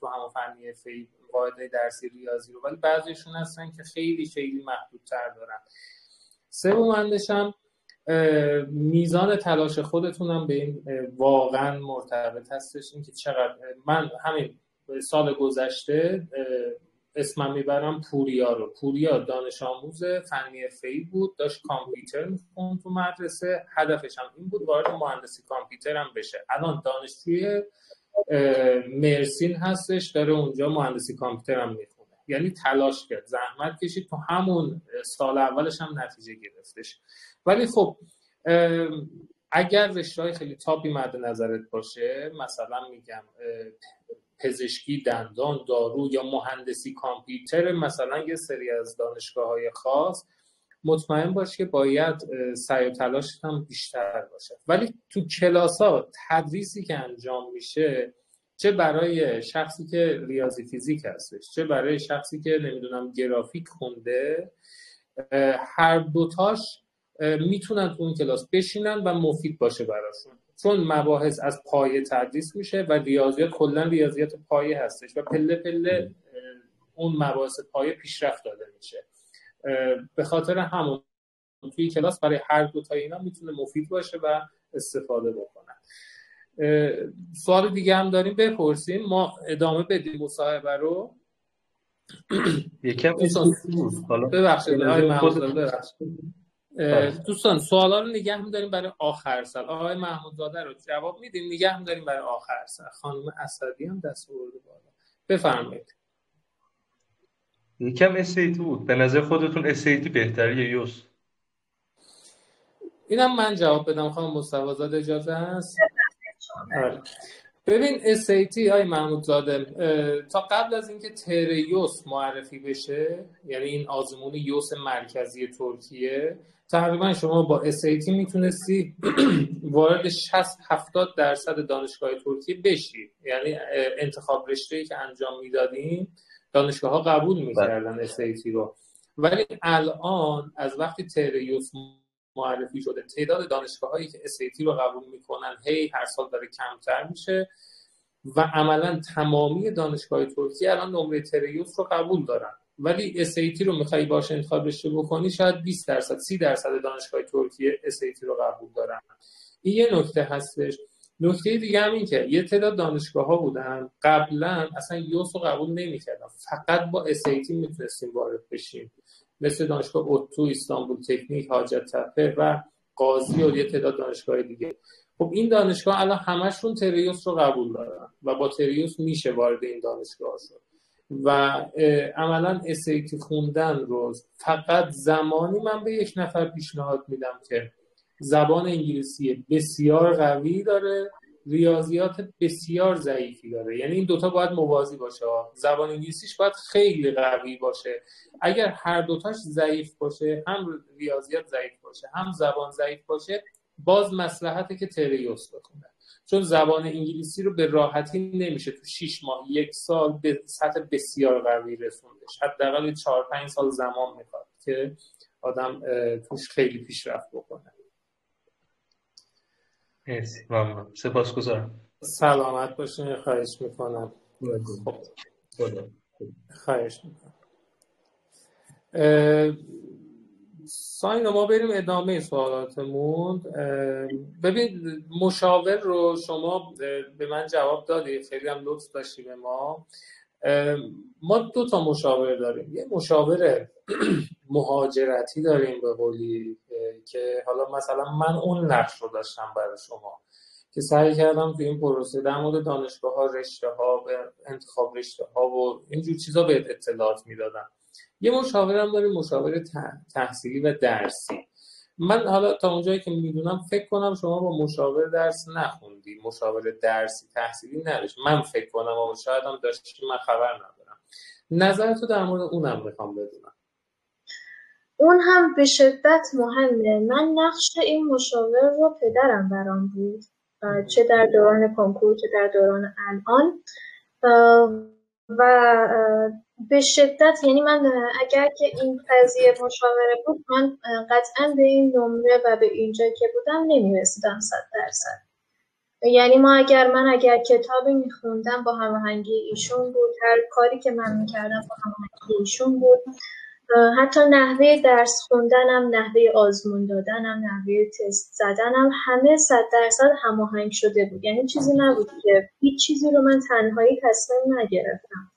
Speaker 1: تو همون فنی حرفه‌ای واحدهای درسی ریاضی رو، ولی بعضیشون هستن که خیلی محدودتر دارن. سومندش هم میزان تلاش خودتون هم به این واقعا مرتبط هستش. این که چقدر من همین سال گذشته اسمم میبرم پوریا دانش آموز فنی حرفه‌ای بود، داشت کامپیوتر میخوند تو مدرسه، هدفش هم این بود وارد مهندسی کامپیوتر هم بشه. الان دانشجوی مرسین هستش، داره اونجا مهندسی کامپیوتر هم میخونه. یعنی تلاش کرد، زحمت کشید، تو همون سال اولش هم نتیجه گرفتش. ولی خب اگر رشته‌های خیلی تاپی مد نظرت باشه، مثلا میگم پزشکی، دندان، دارو یا مهندسی کامپیوتر، مثلا یه سری از دانشگاه‌های خاص، مطمئن باش که باید سعی و تلاشت هم بیشتر باشه. ولی تو کلاس‌ها تدریسی که انجام میشه، چه برای شخصی که ریاضی فیزیک هستش، چه برای شخصی که نمیدونم گرافیک خونده، هر دوتاش میتونن تو اون کلاس بشینن و مفید باشه براشون، چون مباحث از پایه تدریس میشه و ریاضیات کلا ریاضیات پایه هستش و پله پله اون مباحث پایه پیشرفت داده میشه. به خاطر همون توی کلاس برای هر دو تا اینا میتونه مفید باشه و استفاده بکنن. سوال دیگه هم داریم بپرسیم، ما ادامه بدیم مصاحبه رو.
Speaker 3: یکم بود. حالا
Speaker 1: ببخشید آقای محمود، ببخشید دوستان سوالا رو نگه می‌داریم برای آخر سال. آقای محمودزاده رو جواب میدیم، نگه می‌داریم برای آخر سال. خانم اسدی هم دست آورده بالا. بفرمایید.
Speaker 3: یکم SAT بود. به نظر خودتون SAT بهتره یا یوس؟
Speaker 1: اینم من جواب بدم خانم مصطفی‌زاده، اجازه هست؟ آره. ببین SAT های محمودزاده تا قبل از اینکه تریوس معرفی بشه، یعنی این آزمون یوس مرکزی ترکیه، تقریبا شما با SAT میتونستی وارد 60-70% دانشگاه ترکیه بشی. یعنی انتخاب رشته‌ای که انجام میدادیم دانشگاه ها قبول میکردن SAT رو. ولی الان از وقتی تریوس معرفی شده تعداد دانشگاه هایی که SAT رو قبول میکنن هر سال داره کمتر میشه و عملا تمامی دانشگاه ترکیه الان نمره تریوس رو قبول دارن. ولی SAT رو میخوای باشه انتخاب رشته بکنی شاید 20% 30% دانشگاه ترکیه SAT رو قبول دارن. این یه نکته هستش. نکته دیگه هم این که یه تعداد دانشگاه ها بودن قبلا اصلا یوس رو قبول نمیکردن، فقط با SAT میتونستیم وارد بشیم، مثل دانشگاه اتو، استانبول تکنیک، حاجت تپه و قاضی و یه تعداد دانشگاه دیگه. خب این دانشگاه الان همشون تریوس رو قبول دارن و با تریوس میشه وارد این دانشگاه شد و عملا SAT خوندن رو فقط زمانی من به یک نفر پیشنهاد میدم که زبان انگلیسی بسیار قوی داره، ریاضیات بسیار ضعیفی داره. یعنی این دوتا باید موازی باشه. زبان انگلیسیش باید خیلی قوی باشه. اگر هر دوتاش ضعیف باشه، هم ریاضیات ضعیف باشه هم زبان ضعیف باشه، باز مصلحته که تریوس بخونه، چون زبان انگلیسی رو به راحتی نمیشه تو 6 ماه 1 سال به سطح بسیار قوی رسوندش. حداقل 4-5 سال زمان میخواد که آدم توش خیلی پیشرفت بکنه.
Speaker 3: مرسی، ممنون، سپاسگزارم.
Speaker 1: سلامت باشین. خواهش میکنم. خب خواهش میکنم. ساینا ما بریم ادامه سوالاتمون. ببین مشاور رو شما به من جواب دادی، خیلی هم لطف داشتی به ما. ما 2 تا مشاور داریم. یه مشاور مهاجرتی داریم به قولی که حالا مثلا من اون نقش رو داشتم برای شما که سعی کردم تو این پروسه در مورد دانشگاه‌ها، رشته‌ها، انتخاب رشته‌ها و اینجور چیزا به اطلاعات میدادم. یه مشاورم داریم، مشاور تحصیلی و درسی. من حالا تا اونجایی که میدونم فکر کنم شما با مشاور درس نخوندی، مشاور درسی تحصیلی نداشت. من فکر کنم و شاید هم داشتی، من خبر ندارم. نظرتو در مورد اونم میخوام بدونم.
Speaker 2: اون هم به شدت مهمه. من نقش این مشاور رو پدرم برام بود، چه در دوران کنکور چه در دوران الان، و به شدت یعنی من اگر که این قضیه مشاوره بود من قطعا به این نمره و به اینجا که بودم نمیرسیدم 100%. یعنی من اگر کتابی میخوندم با هماهنگی ایشون بود، هر کاری که من میکردم با هماهنگی ایشون بود، حتی نحوه درس خوندنم، نحوه آزمون دادنم، نحوه تست زدنم همه 100% هماهنگ شده بود. یعنی چیزی نبود که هیچ چیزی رو من تنهایی تصمیم نگرفتم.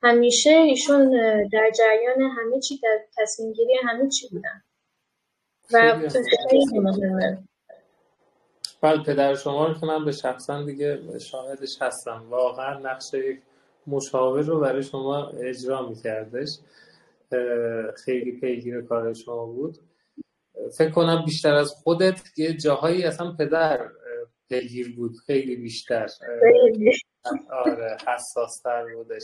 Speaker 2: همیشه ایشون در جریان همه چی، در تصمیم گیری همه چی بودن و خیلی مهمه.
Speaker 1: بله، پدر شما رو که من به شخصا دیگه شاهدش هستم، واقعا نقش یک مشاور رو برای شما اجرا میکردش، خیلی پیگیر کار شما بود. فکر کنم بیشتر از خودت یه جاهایی اصلا پدر پیگیر بود، خیلی بیشتر. آره، حساستر بودش.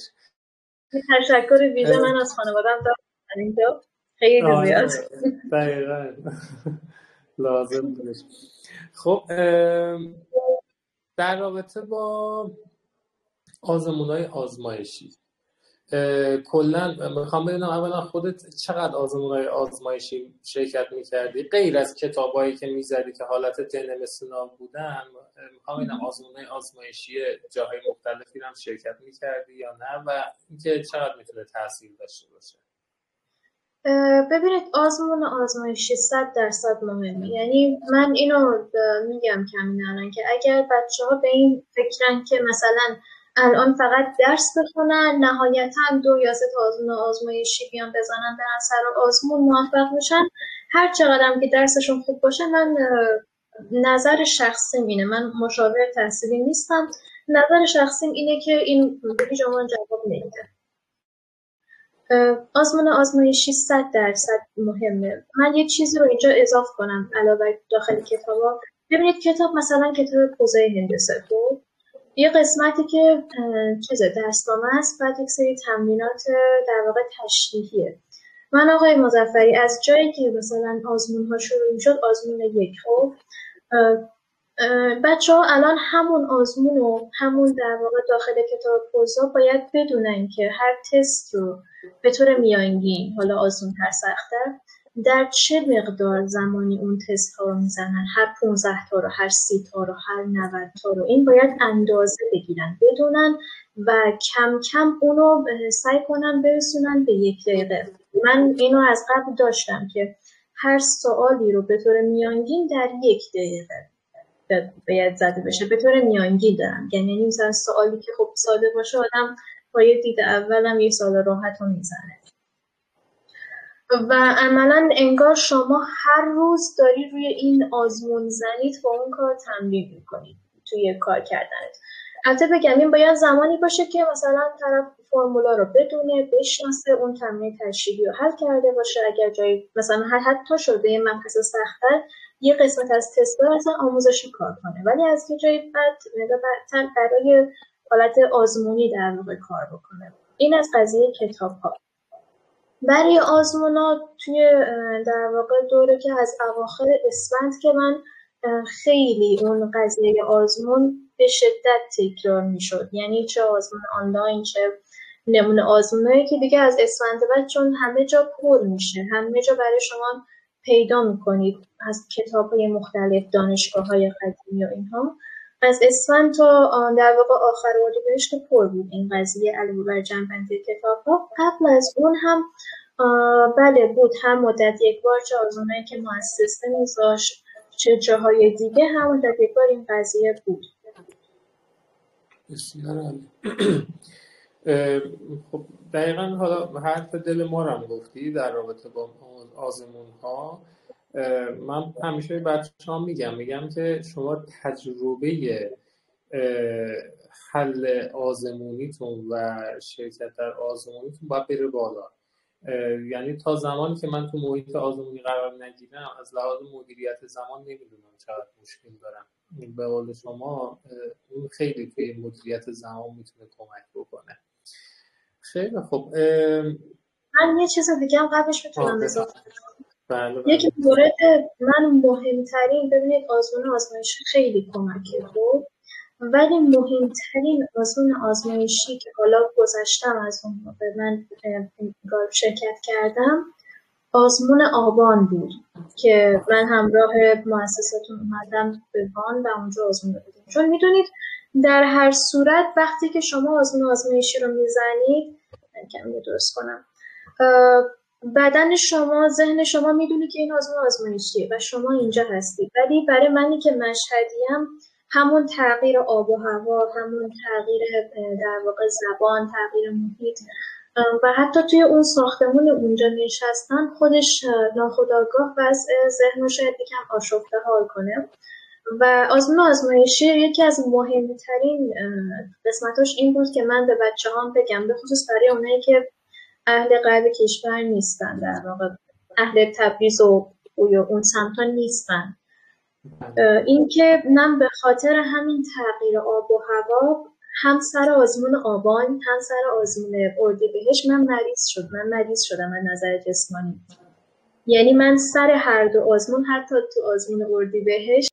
Speaker 2: تشکر ویژه من از خانواده‌ام دارم اینجا، خیلی زیاد.
Speaker 1: دقیقاً لازم بودش. خب در رابطه با آزمون‌های آزمایشی کلا میخوام بدونم اولا خودت چقدر آزمون‌های آزمایشی شرکت میکردی غیر از کتابایی که میزدی که حالت تنم سناب بودن؟ میخوام ببینم آزمون‌های آزمایشی جاهای مختلفی هم شرکت میکردی یا نه و اینکه چقدر میتونه تاثیر داشته باشه.
Speaker 2: ببینید آزمون آزمایشی 100% مهمه. یعنی من اینو میگم کاملا که اگر بچه‌ها به این فکرن که مثلا الان فقط درس بخونن نهایتاً 2 یا 3 تا آزمون آزمایشی بیان بزنن برن سر آزمون موفق میشن، هر چقدرم که درسشون خوب باشه، من نظر شخصیم اینه، من مشاور تحصیلی نیستم، نظر شخصیم اینه که این هیچ عنوان جواب نمیده. آزمایشی 100% مهمه. من یه چیزی رو اینجا اضافه کنم علاوه داخل کتابا. ببینید کتاب مثلا کتاب حوزه هندسه، خب یه قسمتی که درسنامه است، بعد یک سری تمرینات در واقع تشریحیه. من آقای مظفری از جایی که مثلا آزمون ها شروع میشد، آزمون 1، خب بچه ها الان همون آزمون و همون در واقع داخل کتاب پوزا باید بدونن که هر تست رو به طور میانگین، حالا آسان‌تر سخت‌تر، در چه مقدار زمانی اون تست ها رو میزنن، هر 15 تا رو، هر 30 تا رو، هر 90 تا رو، این باید اندازه بگیرن، بدونن و کم کم اونو سعی کنن برسونن به 1 دقیقه. من اینو از قبل داشتم که هر سوالی رو به طور میانگین در 1 دقیقه باید زده بشه، به طور میانگین دارم، یعنی مثلا سوالی که خب ساده باشه آدم با یه دید اولم یه سوال راحت رو میزنه و عملا انگار شما هر روز داری روی این آزمون زنید و اون کار تمرین میکنید توی کار کردنت. البته بگم این باید زمانی باشه که مثلا طرف فرمولا رو بدونه، بشناسه، اون تمرین تشریحی رو حل کرده باشه. اگر جایی مثلا حتی شده یه مبحث سخت‌تر یه قسمت از تست رو اصلا آموزشی کار کنه، ولی از یه جایی بعد برای حالت آزمونی در واقع کار بکنه. این از قضیه کتاب‌ها. برای آزمونات توی در واقع دوره که از اواخر اسفند که من خیلی اون قضیه آزمون به شدت تکرار میشد، یعنی چه آزمون آنلاین چه نمونه آزمونایی که دیگه از اسفند بعد چون همه جا پر میشه، همه جا برای شما پیدا میکنید از کتاب‌های مختلف، دانشگاه‌های قدیمی و اینها، از اسفند تا در واقع آخر اردیبهشت پر بود این قضیه علاوه بر جنبندی کتاب‌ها. قبل از اون هم بله بود، هم مدت یک بار چه آزمونایی که مؤسسه میذاشت چه جاهای دیگه هم مدت یک بار این قضیه بود.
Speaker 1: بسیار عالی. خب دقیقا حالا حرف دل ما رو هم گفتی در رابطه با آزمون ها. من همیشه بچه ها میگم که شما تجربه حل آزمونیتون و شرکت در آزمونیتون باید بره بالا. یعنی تا زمانی که من تو محیط آزمونی قرار نگیرم از لحاظ مدیریت زمان نمیدونم چقدر مشکل دارم. به قول شما اون خیلی توی مدیریت زمان میتونه کمک بکنه. خیلی خب
Speaker 2: من یه چیز دیگه هم قبلش میتونم اضافه
Speaker 1: کنم. بله.
Speaker 2: یکی مورد من مهمترین، ببینید آزمایشی خیلی کمکه بود، ولی مهمترین آزمایشی که حالا گذشتم از اون موقع من شرکت کردم آزمون آبان بود که من همراه مؤسساتون اومدم به وان و اونجا آزمون دادیم. چون میدونید در هر صورت وقتی که شما آزمایشی رو میزنید، کمی درست کنم، بدن شما، ذهن شما میدونه که این آزمایشیه و شما اینجا هستید، ولی برای منی که مشهدیم همون تغییر آب و هوا، همون تغییر در واقع زبان، تغییر محیط و حتی توی اون ساختمون اونجا نشستن خودش ناخودآگاه وضع ذهن رو شاید یکم آشفته حال کنه و آزمایشی یکی از مهمترین قسمتاش این بود که من به بچه‌هام بگم، به خصوص برای اونایی که اهل غرب کشور نیستن، در واقع اهل تبریز و اون سمتا نیستن، این که من به خاطر همین تغییر آب و هوا هم سر آزمون آبان هم سر آزمون اردیبهشت من مریض شدم از نظر جسمانی. یعنی من سر هر دو آزمون، حتی تو آزمون اردیبهشت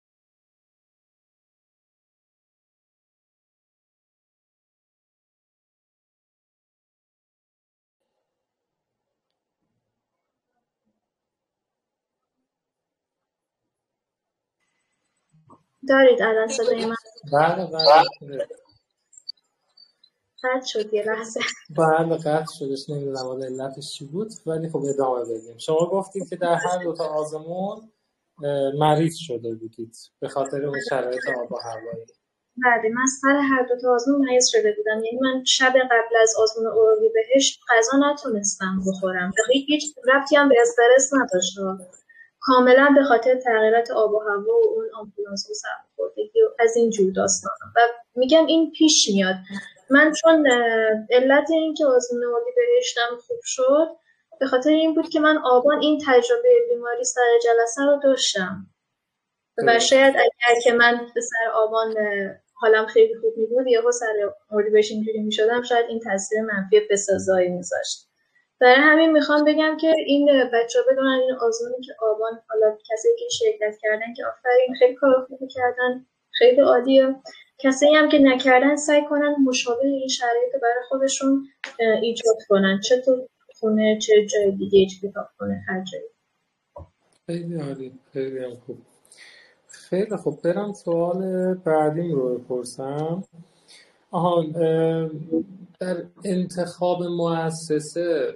Speaker 2: دارید الان صدای من؟
Speaker 1: بله
Speaker 2: قطع شد یه لحظه.
Speaker 1: بله قطع شدش، نمیدونم حالا علتش چی بود، ولی خب ادامه بدیم. شما گفتید که در هر دو تا آزمون مریض شده بودید به خاطر اون شرایط آب و هوایی.
Speaker 2: بله من سر هر دو تا آزمون مریض شده بودم، یعنی من شب قبل از آزمون اردیبهشت غذا نتونستم بخورم، هیچ ربطی هم به استرس نداشت، کاملا به خاطر تغییرات آب و هوا و اون آمبولانس و سرماخوردگی و از این جور داستانا. و میگم این پیش میاد. من چون علت این که آزمون اردیبهشتم خوب شد به خاطر این بود که من آبان این تجربه بیماری سر جلسه رو داشتم و شاید اگر که من به سر آبان حالم خیلی خوب میبود یا سر اردیبهشت اینجوری میشدم شاید این تاثیر منفی بسزایی میذاشت. برای همین میخوام بگم که این بچه‌ها بدونن این آزمونی که آبان، حالا کسی که شرکت کردن که آفرین خیلی کار خوبی کردن، خیلی عالیه. کسی هم که نکردن سعی کنن مشابه این شرایط برای خودشون ایجاد کنن، چه تو خونه چه جای دیگه، چه کتابخونه، هر جایی.
Speaker 1: خیلی عالی، خیلی هم خوب. خیلی خوب، برم سوال بعدیم رو بپرسم. در انتخاب مؤسسه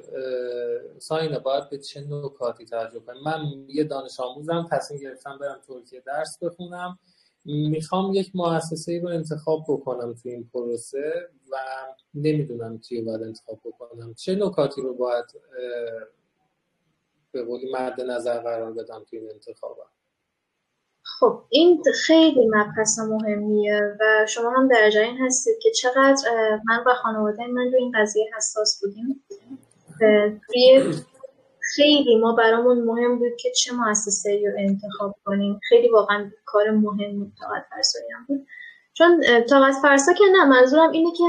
Speaker 1: ساینا باید به چه نکاتی توجه کنیم؟ من یه دانش آموزم، تصمیم گرفتم برم ترکیه درس بخونم، میخوام یک مؤسسه‌ای رو انتخاب بکنم تو این پروسه و نمیدونم چی باید انتخاب بکنم. چه نکاتی رو باید به قولی مد نظر قرار بدم تو این انتخابات؟
Speaker 2: خب این خیلی مبحث مهمیه و شما هم در جای این هستید که چقدر من و خانواده من روی این قضیه حساس بودیم. خیلی ما برامون مهم بود که چه مؤسسه‌ای رو انتخاب کنیم. خیلی واقعا کار مهم طاقت فرسایی هم بود. چون طاقت فرسا که نه، منظورم اینه که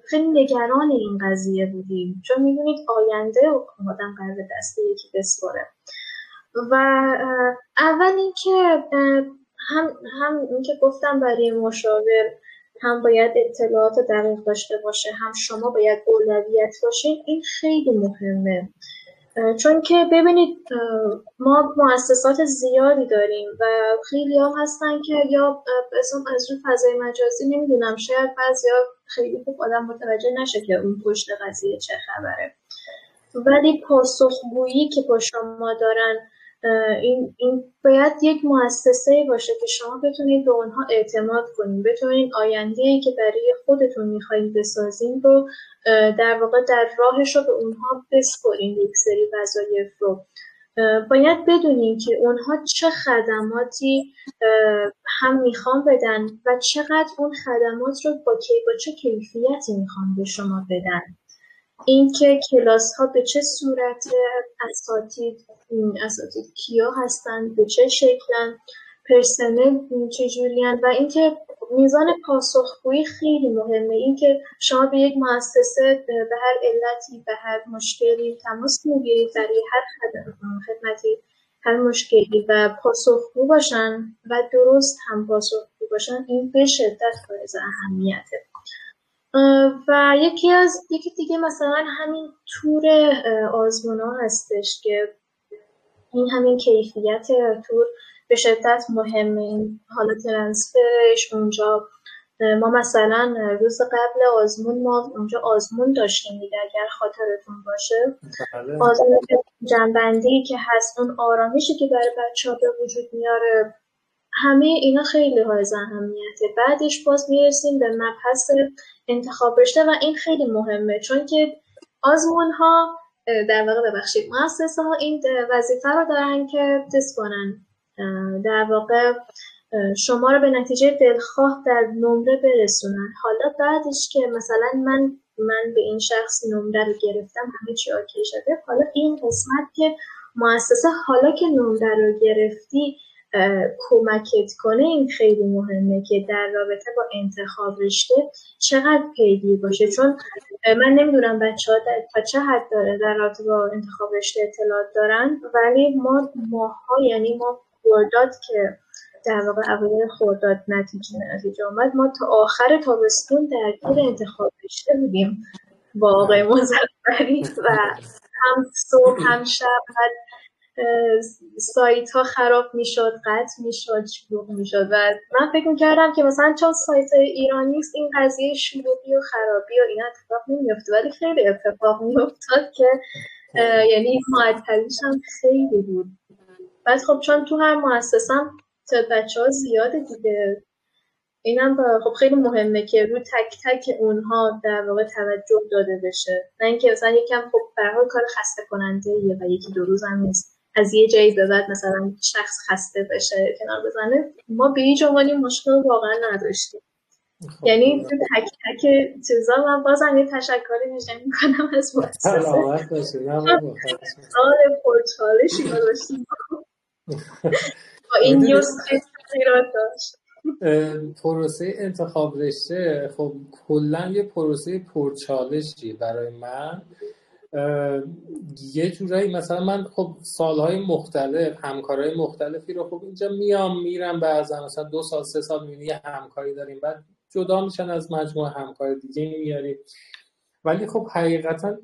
Speaker 2: خیلی نگران این قضیه بودیم، چون میدونید آینده و آدم قرار دست یکی بسپاره. و اول اینکه هم اینکه گفتم برای مشاور هم باید اطلاعات دقیق داشته باشه، هم شما باید اولویت باشین. این خیلی مهمه، چون که ببینید ما مؤسسات زیادی داریم و خیلی هم هستن که یا مثلا از روی فضای مجازی نمیدونم، شاید بعضیا خیلی خوب آدم متوجه نشه که اون پشت قضیه چه خبره، ولی پاسخگویی که با شما دارن این باید یک مؤسسه باشه که شما بتونید به اونها اعتماد کنید، بتونید آینده‌ای که برای خودتون می‌خواید بسازین رو در واقع در راهش رو به اونها بسپارین. یک سری وظایف رو باید بدونین که اونها چه خدماتی هم میخوان بدن و چقدر اون خدمات رو با چه کیفیتی میخوان به شما بدن. اینکه کلاس ها به چه صورت، اساتید کیا هستن، به چه شکلن، پرسنل چجوریان، و اینکه میزان پاسخگویی خیلی مهمه. اینکه شما به یک مؤسسه به هر علتی، به هر مشکلی تماس میگیرید، برای هر خدمتی، هر مشکلی و پاسخگو باشن و درست هم پاسخگو باشن، این به شدت باعث اهمیته. و یکی دیگه مثلا همین تور آزمونا هستش که این همین کیفیت تور به شدت مهمه. این حالا ترانسفرش اونجا، ما مثلا روز قبل آزمون ما اونجا آزمون داشتیم دیگه، اگر خاطرتون باشه. آزمون جنبندی که هست، اون آرامشی که برای بچه‌ها به وجود میاره، همه اینا خیلی حائز اهمیته. بعدش باز میرسیم به مبحث انتخاب رشته و این خیلی مهمه، چون که آزمون ها در واقع مؤسسه ها این وظیفه رو دارن که تست کنن، در واقع شما رو به نتیجه دلخواه در نمره برسونن. حالا بعدش که مثلا من به این شخص نمره رو گرفتم، همه چی اوکی شده، حالا این قسمت که مؤسسه حالا که نمره رو گرفتی کمکت کنه، این خیلی مهمه که در رابطه با انتخاب رشته چقدر پیگیر باشه. چون من نمیدونم بچه‌ها تا چه حد در رابطه با انتخاب رشته اطلاعات دارن، ولی ماها یعنی ما خرداد که در واقع اوایل خرداد نتیجه اومد، ما تا آخر تابستون درگیر انتخاب رشته بودیم با آقای مظفری و هم صبح هم شب سایت ها خراب میشد، قطع میشد، شلوغ میشد و من فکر میکردم که مثلا چون سایت ایرانی است این قضیه شلوغی و خرابی و اینا اتفاق نمیفته، ولی خیلی اتفاق میافتاد که یعنی معطلیش هم خیلی بود. بعد خب چون تو هر مؤسسه‌ام تعداد بچه‌ها زیاده دیگه، اینم خب خیلی مهمه که رو تک تک اونها در واقع توجه داده بشه، نه اینکه مثلا یکم خب به هر حال کار خسته کننده و یکی دو روز هم نیست، از یه جایی به بعد مثلا شخص خسته بشه کنار بزنه، ما به هیچ عنوان این مشکل واقعا نداشتیم. یعنی تو تک تک چیزا من بازم یه تشکری میشه میکنم از مؤسسه. آره پرچالشی ما داشتیم با این یوسف تغییرات داشت.
Speaker 1: پروسه انتخاب رشته خب کلا یه پروسه پرچالشی برای من. یه جورایی مثلا من خب سالهای مختلف همکارای مختلفی رو خب اینجا میام میرم، بعضا مثلا 2 سال 3 سال میبینی یه همکاری داریم بعد جدا میشن از مجموعه همکار دیگه میاریم. ولی خب حقیقتا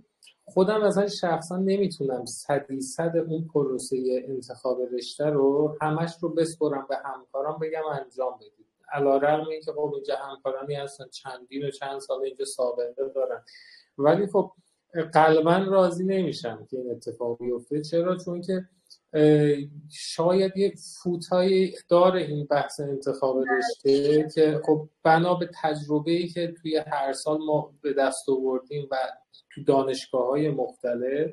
Speaker 1: خودم مثلا شخصا نمیتونم 100% اون پروسه انتخاب رشته رو همش رو بسپرم به همکارام بگم انجام بدید، علیرغم اینکه خب اینجا همکارانی هستن چندین و چند سال اینجا سابقه دارن، ولی خب قلبا راضی نمیشم که این اتفاق بیفته. چرا؟ چون که شاید یک فوتایی داره این بحث انتخاب رشته که خب بنا به تجربه‌ای که توی هر سال ما به دست آوردیم و تو دانشگاه‌های مختلف،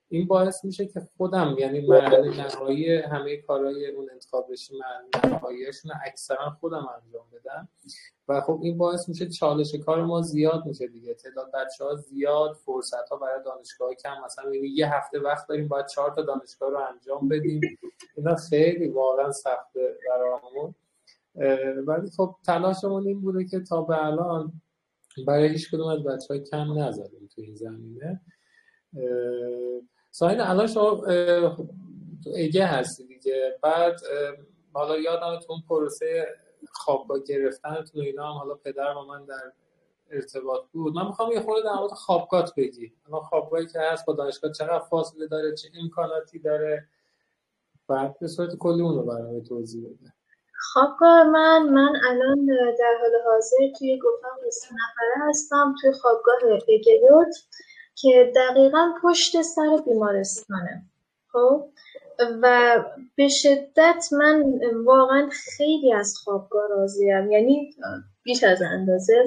Speaker 1: این باعث میشه که خودم یعنی مرحله نهایی همه کارهای اون انتخاب رشته مرحله نهاییشون اکثرا خودم انجام بدم و خب این باعث میشه چالش کار ما زیاد میشه دیگه، تعداد بچه‌ها زیاد، فرصت‌ها برای دانشگاه کم، مثلا یه هفته وقت داریم باید 4 تا دانشگاه رو انجام بدیم، اینا خیلی واقعا سخته برامون. ولی خب تلاشمون این بوده که تا به الان برای هیچ کدوم از بچه‌ها کم نذاریم تو این زمینه. ساین الان شما تو اگه هستی دیگه، بعد حالا یادمتون پروسه خوابگاه گرفتنتون و اینا هم حالا پدر با من در ارتباط بود. من میخوام یه خورده در مورد خوابگاهت بگی. الان خوابگاهی که هست با دانشگاه چقدر فاصله داره، چه امکاناتی داره، بعد به صورت کلی اون رو برام توضیح بده.
Speaker 2: خوابگاه من الان در حال حاضر توی اتاق 3 نفره هستم توی خوابگاه اگلیوت که دقیقاً پشت سر بیمارستانه. خب و به شدت من واقعا خیلی از خوابگاه راضیم، یعنی بیش از اندازه،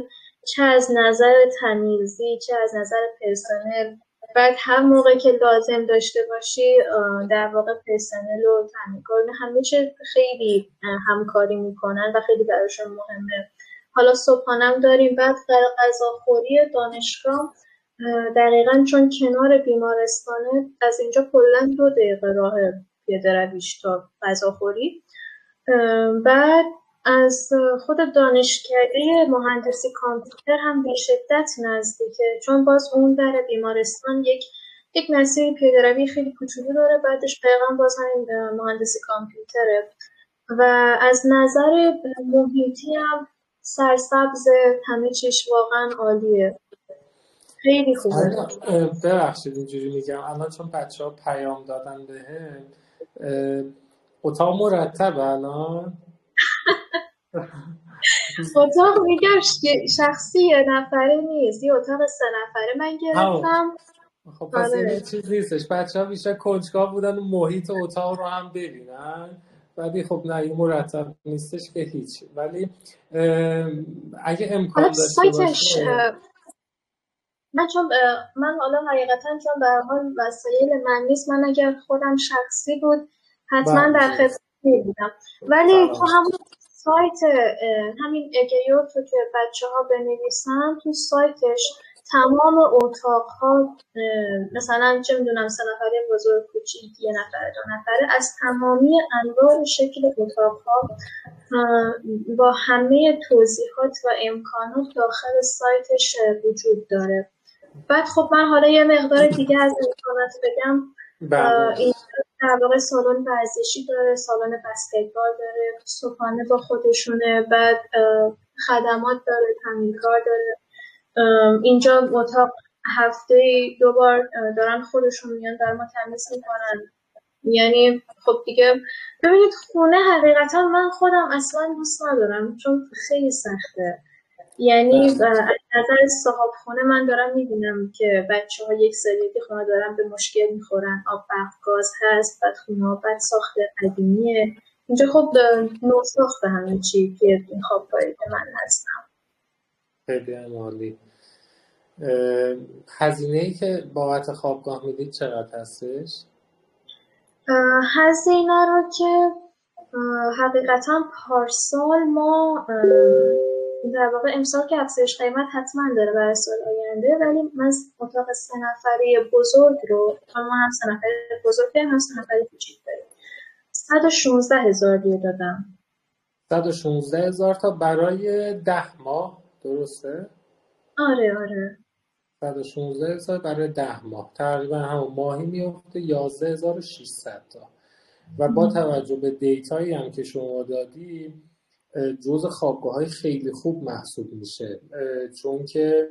Speaker 2: چه از نظر تمیزی چه از نظر پرسنل. بعد هر موقع که لازم داشته باشی در واقع پرسنل و تامین‌کار همه چه خیلی همکاری میکنن و خیلی براشون مهمه. حالا صبحانم داریم، بعد غذاخوری دانشگاه دقیقاً چون کنار بیمارستانه، از اینجا کلاً 2 دقیقه راه پیاده رویش تا غذاخوری. بعد از خود دانشکده مهندسی کامپیوتر هم به شدت نزدیکه، چون باز اون در بیمارستان یک مسیر پیاده روی خیلی کوچولو داره، بعدش دقیقاً باز همین مهندسی کامپیوتره و از نظر محیطی هم سرسبز، همه چیش واقعاً عالیه، خیلی خوبه.
Speaker 1: ببخشید اینجوری میگم الان چون بچه‌ها پیام دادن بهم، اتاق مرتبه الان؟
Speaker 2: اتاق میگم شخصی 1 نفره نیست، یه اتاق 3 نفره من گرفتم.
Speaker 1: خب پس این چیز نیستش، بچه‌ها بیشتر کنجکاو بودن و محیط اتاق رو هم ببینن، ولی خب نه این مرتب نیستش که هیچ. ولی اگه امکان داشته باشه
Speaker 2: من حالا حقیقتا چون به هر حال وسایل من نیست، من اگر خودم شخصی بود حتما در خدمت بودم، ولی تو همون سایت همین اگیوت رو که بچه‌ها بنویسن تو سایتش تمام اتاق‌ها، مثلا چه میدونم 3 نفره بزرگ کوچیک 1 نفره 2 نفره، از تمامی انواع شکل اتاق‌ها با همه توضیحات و امکانات داخل سایتش وجود داره. بعد خب من حالا یه مقدار دیگه از امکانات بگم. این در واقع سالن ورزشی داره، سالن بسکتبال داره، صبحانه با خودشونه، بعد خدمات داره، تمرین‌کار داره. اینجا اتاق هفته 2 بار دارن خودشون میان در ما تمیز میکنن. یعنی خب دیگه ببینید خونه حقیقتا من خودم اصلا دوست ندارم چون خیلی سخته. یعنی از نظر صاحب خونه من دارم میبینم که بچه‌ها یک سری خونه دارن به مشکل میخورن، آب برق گاز هست، بعد خونه بد ساخت قدیمیه. اینجا خب نو ساخته همه چی که این خوابگاهی که من هستم.
Speaker 1: خیلی عالی. هزینه‌ای که بابت خوابگاه میدید چقدر هستش؟
Speaker 2: هزینه رو که حقیقتا پارسال ما در واقع امسال که افزایش قیمت حتما داره برای سال آینده، ولی من اتاق 3 نفری بزرگ رو، ما هم 3 نفری بزرگ داریم هم 3 نفری کوچیک داریم، 116,000 لیره دادم.
Speaker 1: 116,000 تا برای 10 ماه، درسته؟
Speaker 2: آره
Speaker 1: 116,000 برای 10 ماه، تقریبا همون ماهی میفته 11,600 تا. و با توجه به دیتایی هم که شما دادی جزء خوابگاه‌های خیلی خوب محسوب میشه، چون که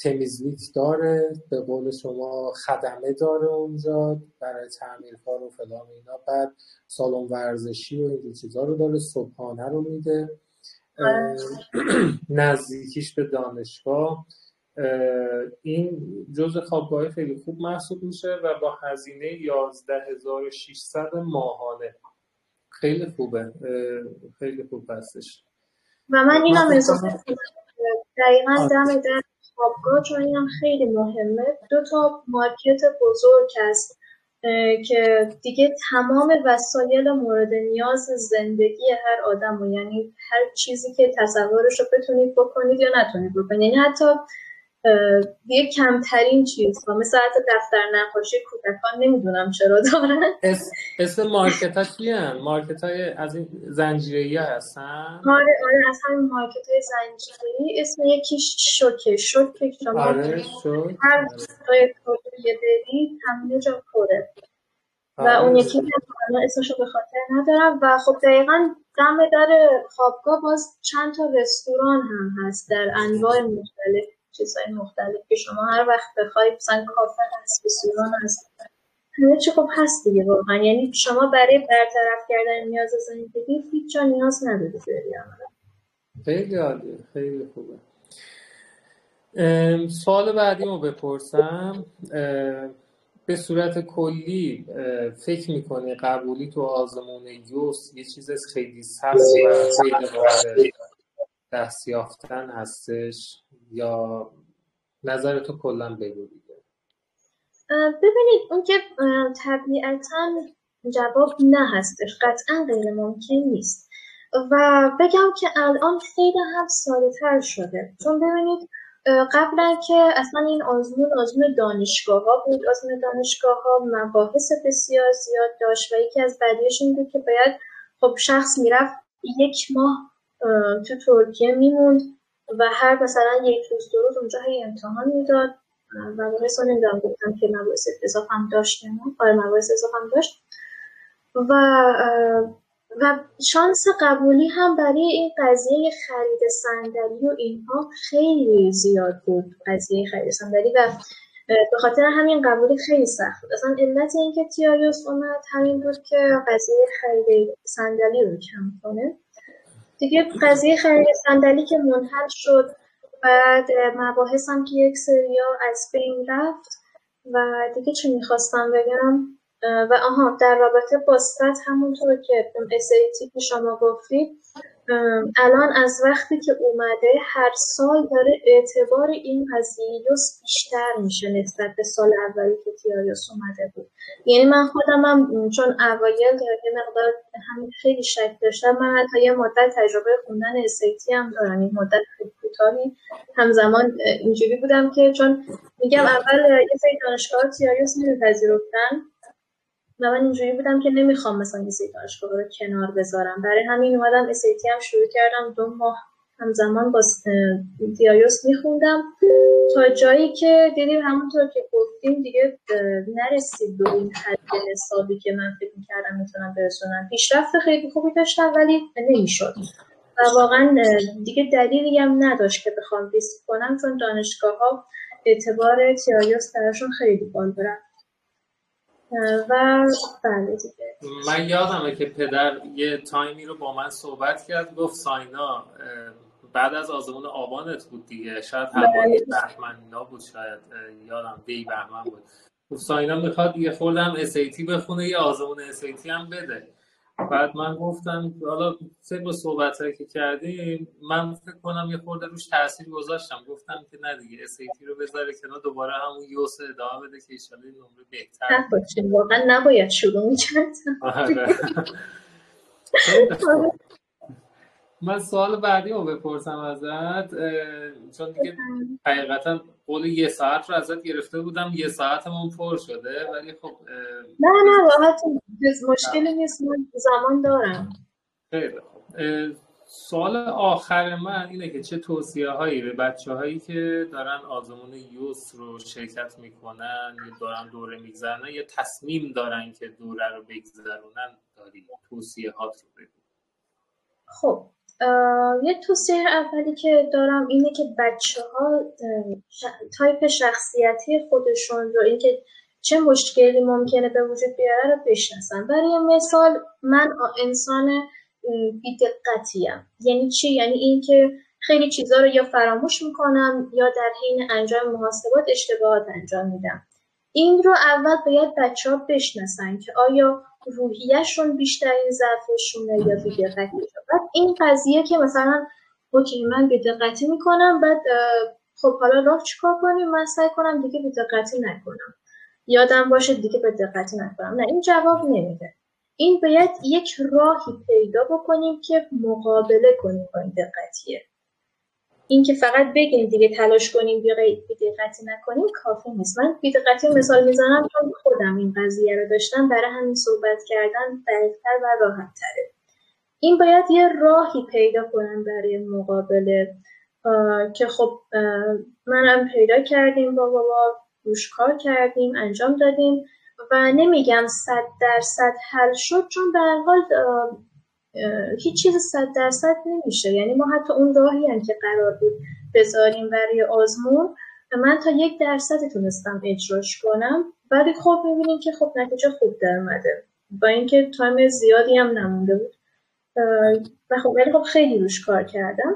Speaker 1: تمیز لیک داره، به قول شما خدمه داره اونجا برای تعمیرکار و فلان اینا، بعد سالن ورزشی و این چیزا رو داره، صبحانه رو میده، نزدیکیش به دانشگاه. این جزء خوابگاه خیلی خوب محسوب میشه و با هزینه 11,600 ماهانه خیلی خوبه، خیلی خوب هستش.
Speaker 2: و من اینم اضافه کنم دقیقا دم در خوابگاه، چون اینم خیلی مهمه، 2 تا مارکت بزرگ هست که دیگه تمام وسایل مورد نیاز زندگی هر آدم، یعنی هر چیزی که تصورش رو بتونید بکنید یا نتونید بکنید، یعنی حتی دیگه کمترین چیزها مثل حتی دفتر نقاشی کودکان نمیدونم چرا دارن.
Speaker 1: اسم مارکت ها چی هن؟ مارکت های از این زنجیره‌ای هستن؟
Speaker 2: آره از همین مارکت های زنجیره‌ای، اسم یکیش شوکه شما هر جای کلویه برید همه جا پره و اون یکی که اسمشو به خاطر ندارم. و خب دقیقا دم در خوابگاه باز چند تا رستوران هم هست در انواع مختلف، چیزهای مختلف که شما هر وقت بخواید، مثلا کافه هست، رستوران هست، همه چی خب هست دیگه واقعا. یعنی شما برای برطرف کردن نیاز زندگی هیچ جا نیاز ندارید بری.
Speaker 1: خیلی عالیه، خیلی خوبه. سوال بعدیمو بپرسم. به صورت کلی فکر میکنی قبولی تو آزمون یوس یه چیز خیلی سخت و خیلی قابل دست یافتن هستش یا نظرتو کلا بگو دیگه؟
Speaker 2: ببینید اون که طبیعتاً جواب نه هستش، قطعاً غیر ممکن نیست. و بگم که الان خیلی هم ساده‌تر شده، چون ببینید قبلا که اصلا این آزمون دانشگاه‌ها بود، آزمون دانشگاه‌ها مباحث بسیار زیاد داشت و یکی از بدیش این بود که باید خب شخص میرفت 1 ماه تو ترکیه میموند و هر مثلا 1 روز 2 روز اونجا امتحان میداد و مباحث رو نمیدونم گفتم که مباحث اضافه هم داشت، مباحث اضافه هم داشت و شانس قبولی هم برای این قضیه خرید صندلی و اینها خیلی زیاد بود، قضیه خرید صندلی، و به خاطر همین قبولی خیلی سخت بود. اصلا علت این که تیاریوس اومد همین بود که قضیه خرید صندلی رو کم کنه دیگه. قضیه خرید صندلی که منحل شد، بعد مباحث هم که یک سریا از بین رفت و دیگه چی میخواستم بگم و در رابطه با سطح همونطور که SAT که شما گفتید، الان از وقتی که اومده هر سال داره اعتبار این قضیه بیشتر میشه نسبت به سال اولی که تیاریوس اومده بود. یعنی من خودم هم چون اوایل یه مقدار همین خیلی شک داشتم، من حتی یه مدت تجربه خوندن SAT هم دارم، این مدت خیلی کوتاهی همزمان اینجوری بودم که چون میگم اول یه سری دانشگاه تیاریوس نمیپذیرفتن و من اینجوری بودم که نمیخوام مثلا یه دانشگاه رو کنار بذارم، برای همین اومدم SAT هم شروع کردم، 2 ماه همزمان با تیاریوس میخوندم تا جایی که دیدیم همونطور که گفتیم دیگه نرسید به این حد حسابی که من فکر میکردم میتونم برسونم. پیشرفت خیلی خوبی داشتم ولی نمیشد و واقعا دیگه دلیلی هم نداشت که بخوام ریسک کنم، چون دانشگاه ها اعتبار تیاریوس درشون خیلی بالا رفت. و بله دیگه
Speaker 1: من یادمه که پدر یه تایمی رو با من صحبت کرد، گفت ساینا بعد از آزمون آبانت بود دیگه، شاید حوالی بهمن اینا بود، شاید یادم دی بهمن بود، گفت ساینا میخواد یه خوردم SAT بخونه، یه آزمون SAT هم بده. بعد من گفتم حالا طبق صحبتایی که کردیم من فکر کنم یه خورده روش تاثیر گذاشتم، گفتم که نه دیگه SAT رو بذاره کنار، دوباره همون یوس ادامه بده که ایشالا نمره بهتر
Speaker 2: نباشه، واقعا نباید شروع می‌کردم.
Speaker 1: آره. خیلی خوب. من سوال بعدی رو بپرسم ازت، چون دیگه حقیقتا قول یه ساعت رو ازت گرفته بودم، یه ساعتمون پر شده، ولی خب
Speaker 2: نه راحت، مشکلی نیست، من زمان دارم.
Speaker 1: خیلی خوب. سوال آخر من اینه که چه توصیه هایی به بچه هایی که دارن آزمون یوس رو شرکت میکنن یا دارن دوره میگذرنن یا تصمیم دارن که دوره رو بگذرونن داری؟ توصیه هات رو بگو.
Speaker 2: خب یه توصیه اولی که دارم اینه که بچه‌ها تایپ شخصیتی خودشون رو، اینکه چه مشکلی ممکنه به وجود بیاره رو بشناسن. برای مثال من انسان بی‌دقتیم. یعنی چی؟ یعنی اینکه خیلی چیزا رو یا فراموش میکنم یا در حین انجام محاسبات اشتباهات انجام میدم. این رو اول باید بچه‌ها بشناسن که آیا روحیه‌شون بیشترین ضعفشونه یا بی‌دقتیشون. بعد این قضیه که مثلا اوکی من بی‌دقتی میکنم، بعد خب حالا راه چیکار کنیم؟ من سعی کنم دیگه بی‌دقتی نکنم، یادم باشه دیگه بی‌دقتی نکنم. نه، این جواب نمیده. این باید یک راهی پیدا بکنیم که مقابله کنیم با این دقتیه. این که فقط بگیم دیگه تلاش کنیم بی‌دقتی نکنیم کافی نیست. من بی‌دقتی مثال میزنم چون خودم این قضیه رو داشتم، برای همین صحبت کردن دقیق‌تر و راحت‌تره. این باید یه راهی پیدا کنم برای مقابله که خب منم پیدا کردیم، با بابا روش کار کردیم، انجام دادیم و نمیگم 100% حل شد، چون به هر حال هیچ چیز 100% نمیشه. یعنی ما حتی اون راهی هم که قرار بود بذاریم برای آزمون، من تا 1% تونستم اجراش کنم، ولی خب میبینیم که خب نتیجه خوب در اومده با اینکه تایم زیادی هم نمونده بود و خب ولی خب خیلی روش کار کردم.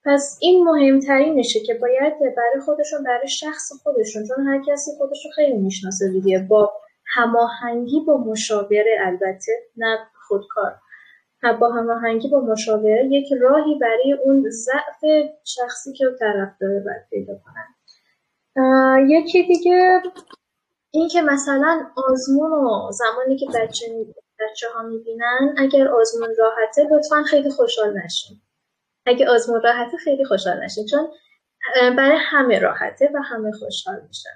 Speaker 2: پس این مهمترینشه که باید برای خودشون، برای شخص خودشون، چون هر کسی خودشو خیلی میشناسه دیگه، با هماهنگی با مشاوره، البته نه خودکار، با هماهنگی با مشاوره یک راهی برای اون ضعف شخصی که طرف داره باید پیدا کنن. یکی دیگه این که مثلا آزمون و زمانی که بچه ها میبینن، اگر آزمون راحته لطفا خیلی خوشحال نشین. اگه آزمون راحته خیلی خوشحال نشین، چون برای همه راحته و همه خوشحال میشن.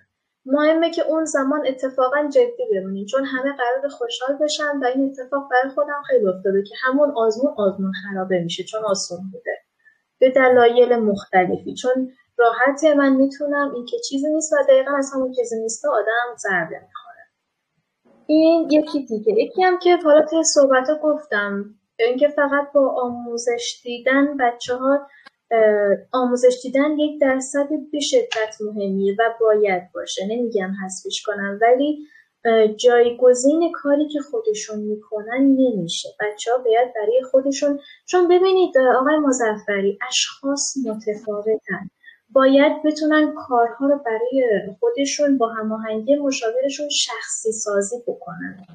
Speaker 2: مهمه که اون زمان اتفاقا جدی بمونین، چون همه قرار خوشحال بشن و این اتفاق برای خودم خیلی افتاده که همون آزمون خرابه میشه چون آسون بوده به دلایل مختلفی، چون راحته من میتونم، این که چیزی نیست و دقیقا از همون چیزی نیست آدم ضربه میخوره. این یکی دیگه. یکی هم که حالا توی صحبت گفتم، اینکه فقط با آموزش دیدن بچه‌ها، آموزش دیدن 1% به شدت مهمیه و باید باشه، نمیگم حذفش کنم، ولی جایگزین کاری که خودشون میکنن نمیشه. بچه‌ها باید برای خودشون، چون ببینید آقای مظفری، اشخاص متفاوتن، باید بتونن کارها رو برای خودشون با هماهنگی مشاورشون شخصی سازی بکنن.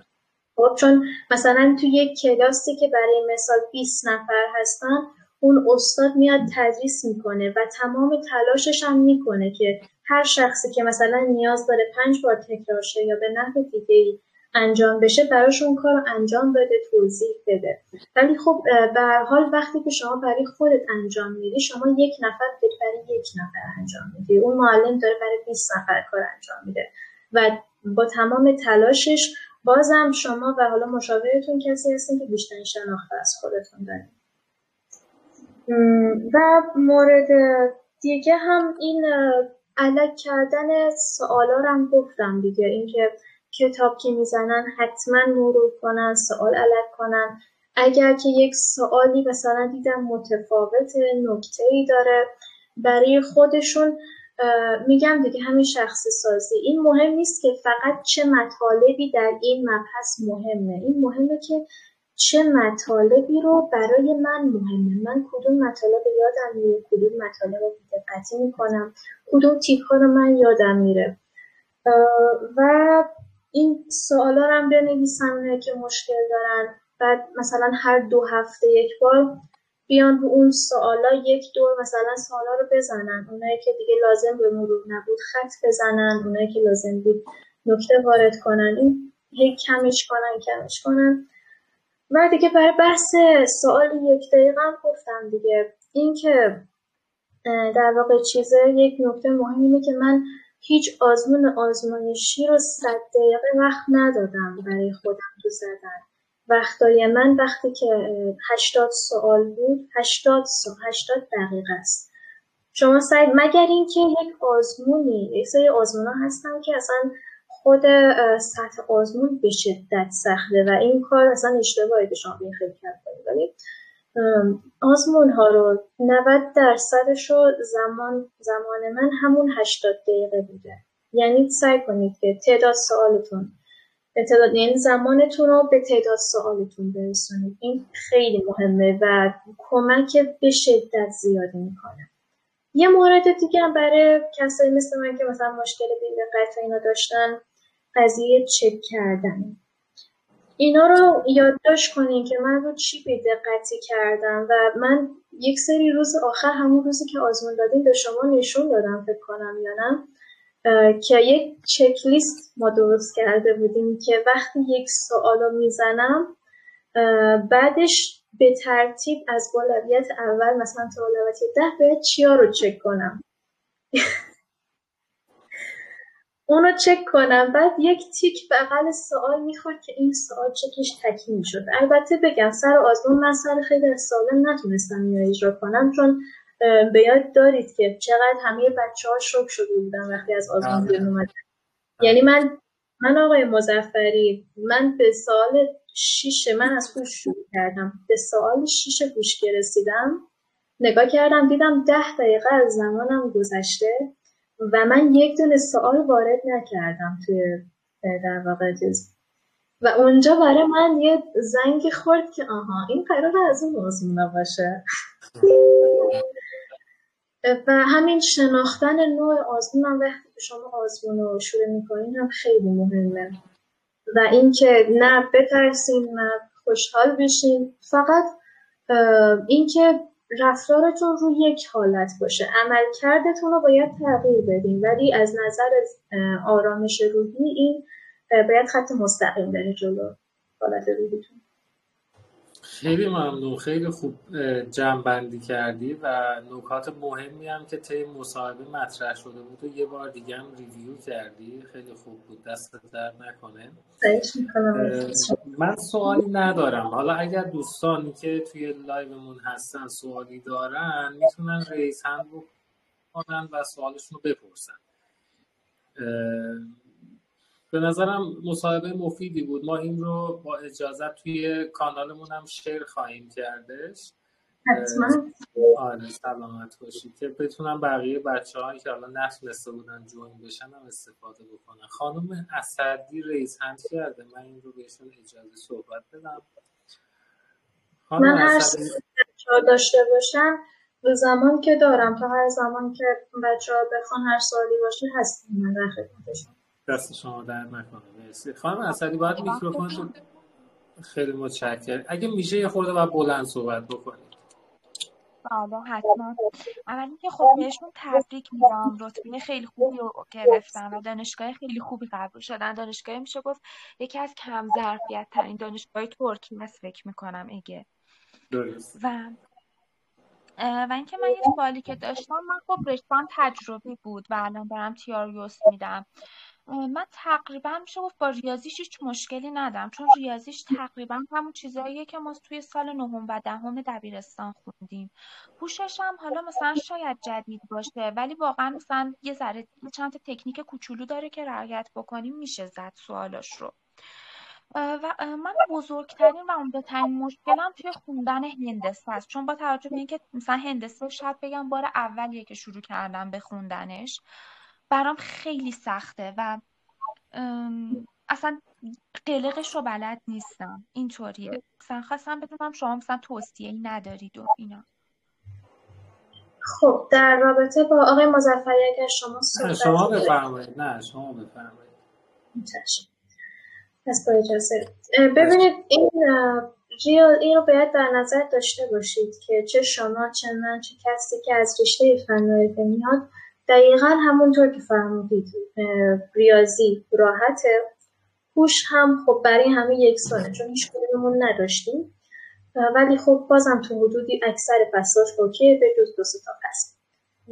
Speaker 2: خب چون مثلا تو یک کلاسی که برای مثال 20 نفر هستن، اون استاد میاد تدریس میکنه و تمام تلاشش هم میکنه که هر شخصی که مثلا نیاز داره 5 بار تکرار شه یا به نحو دیگه‌ای انجام بشه، براش اون کار رو انجام بده، توضیح بده. ولی خب به هر حال وقتی که شما برای خودت انجام میدی، شما یک نفر برای یک نفر انجام میدی، اون معلم داره برای 20 نفر کار انجام میده و با تمام تلاشش بازم شما و حالا مشاورتون کسی هستین که بیشترین شناخته از خودتون دارین. و مورد دیگه هم این الگ کردن سوالا رو هم گفتم دیگه، اینکه کتاب که میزنن حتما مرور کنن، سوال الگ کنن. اگر که یک سوالی مثلا دیدن متفاوت، نکته‌ای داره برای خودشون، میگم دیگه همین شخصی سازی. این مهم نیست که فقط چه مطالبی در این مبحث مهمه، این مهمه که چه مطالبی رو برای من مهمه، من کدوم مطالب یادم میره، کدوم مطالب رو دقتی میکنم، کدوم تیک‌ها رو من یادم میره. و این سوالا رو هم بنویسن که مشکل دارن بعد مثلا هر 2 هفته یک بار بیان رو اون سوالا یک دور مثلا سوالا رو بزنن، اونایی که دیگه لازم به مرور نبود خط بزنن، اونایی که لازم بود نکته وارد کنن، این هی کمش کنن. و دیگه برای بحث سوال 1 دقیقه هم گفتم دیگه، این که در واقع یک نکته مهم اینه که من هیچ آزمایشی رو 100 دقیقه وقت ندادم برای خودم تو زدن. وقتای من وقتی که 80 سوال بود 80 دقیقه است. شما مگر اینکه یک سری آزمونا هستن که اصلا خود سطح آزمون به شدت سخته و این کار اصلا اشتباهی که شما این فکر کنید، ولی آزمون ها رو 90% رو زمان من همون 80 دقیقه بوده. یعنی سعی کنید که یعنی زمانتون رو به تعداد سوالتون برسونید. این خیلی مهمه و کمک به شدت زیادی میکنه. یه مورد دیگه هم برای کسایی مثل من که مثلا مشکل بی‌دقت اینا داشتن، قضیه چک کردن. اینا رو یادداشت کنین که من رو چی بی‌دقتی کردم و من یک سری روز آخر همون روزی که آزمون دادیم به شما نشون دادم فکر کنم یا نه، که یک چک لیست ما درست کرده بودیم که وقتی یک سوال رو میزنم بعدش به ترتیب از اولویت اول مثلا تا اولویت 10 باید چیا رو چک کنم. اونو چک کنم، بعد یک تیک بغل سوال میخورد که این سوال چکش تکمیل شد. البته بگم سر آزمون من سر خیلی از سوالا نتونستم اینو اجرا کنم، چون به یاد دارید که چقدر همه بچه‌ها شوک شده بودن وقتی از آزمون بیرون اومدن. یعنی من آقای مظفری، من به سوال 6 من از هوش شروع کردم، به سوال 6 هوش که رسیدم نگاه کردم دیدم 10 دقیقه از زمانم گذشته و من یک دونه سوال وارد نکردم توی در واقع و اونجا برای من یه زنگ خورد که آها این قرار از اون آزمونا باشه. و همین شناختن نوع آزمون هم وقتی که شما آزمون رو شروع میکنین هم خیلی مهمه و اینکه نه بترسین نه خوشحال بشین، فقط اینکه رفتارتون رو یک حالت باشه، عملکردتون رو باید تغییر بدین ولی از نظر آرامش روحی این باید خط مستقیم بره جلو حالت روحیتون.
Speaker 1: خیلی ممنون، خیلی خوب جمع‌بندی کردی و نکات مهمی هم که طی مصاحبه مطرح شده بود و یه بار دیگه هم ریویو کردی. خیلی خوب بود، دستت درد نکنه. من سوالی ندارم، حالا اگر دوستانی که توی لایومون هستن سوالی دارن میتونن ریز هند بکنن و سوالشون رو بپرسن. به نظرم مصاحبه مفیدی بود. ما این رو با اجازت توی کانالمون هم شیر خواهیم کردش.
Speaker 2: حتما.
Speaker 1: آره سلامت باشید که بتونن بقیه بچه‌هایی که حالا نتونسته بودن جوین بشن هم استفاده بکنن. خانم اسدی ریز هند کرده، من این رو بهشون اجازه صحبت بدم.
Speaker 2: من هر بچه‌ها داشته باشن به زمان که دارم، تا هر زمان که بچه‌ها بخوان هر سوالی باشه هستم من در خدمتشون.
Speaker 1: دست شما درد نکنه. مرسی. خانم اسدی باید میکروفون خیلی متشکرم. اگه میشه یه خورده باید بلند صحبت بکنید.
Speaker 4: بله حتما. اول اینکه خب بهشون تبریک میگم، رتبه خیلی خوبی رو گرفتن و دانشگاه خیلی خوبی قبول شدن. دانشگاه میشه گفت یکی از کم ظرفیت ترین دانشگاه ترکیه است فکر میکنم اگه.
Speaker 1: درست.
Speaker 4: و اینکه من یه سوالی که داشتم، من خب رشته‌ام تجربی بود و الان دارم تیاریوس میدم. من تقریبا میشه گفت با ریاضیش هیچ مشکلی ندارم، چون ریاضیش تقریبا همون چیزاییه که ما توی سال 9 و 10 دبیرستان خوندیم. هوشش هم حالا مثلا شاید جدید باشه ولی واقعا مثلا یه ذره چند تا تکنیک کوچولو داره که رعایت بکنیم میشه زد سوالاش رو. و من بزرگترین و عمده‌ترین مشکلم توی خوندن هندسه است، چون با توجه به اینکه مثلا هندسه شاید بگم بار اولیه که شروع کردم به خوندنش، برام خیلی سخته و اصلا قلقش رو بلد نیستم. اینطوریه. مثلا خواستم بدونم شما مثلا توصیه‌ای ندارید و اینا.
Speaker 2: خب در رابطه با آقای مظفری اگر شما
Speaker 1: شما بفرمایید. نه شما بفرمایید.
Speaker 2: پس با اجازه ببینید این این رو باید در نظر داشته باشید که چه شما چه من چه کسی که از رشته فناوری میاد دقیقا همونطور که فرمودید ریاضی راحته، هوش هم خب برای همه یکسانه چون هیچ کدوممون نداشتیم، ولی خب بازم تو حدودی اکثر فصلاش اوکیه به جز 2 تا فصل.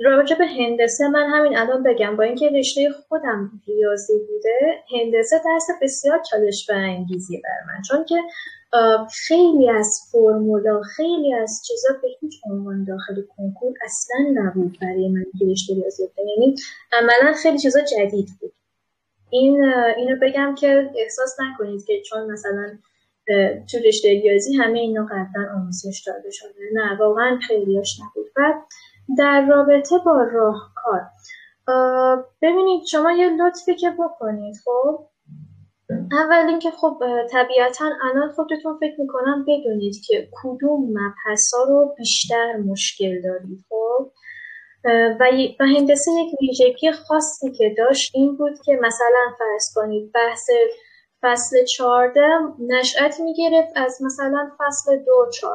Speaker 2: راجع به هندسه من همین الان بگم با اینکه رشته خودم ریاضی بوده، هندسه درس بسیار چالش برانگیزی بر من، چون که خیلی از فرمولا خیلی از چیزا به هیچ عنوان داخل کنکور اصلا نبود برای من که رشته ریاضی بوده، یعنی عملا خیلی چیزا جدید بود. اینو بگم که احساس نکنید که چون مثلا تو رشته ریاضی همه اینا قبلا آموزش داده شده، نه واقعا خیلیاش نبود. و در رابطه با راهکار ببینید شما یه لطفی که بکنید، خب اول اینکه خب طبیعتا الان خودتون فکر میکنم بدونید که کدوم مبحثا رو بیشتر مشکل دارید. خب و هندسه یک ویژگی خاصی که داشت این بود که مثلا فرض کنید بحث فصل 14 نشأت میگرفت از مثلا فصل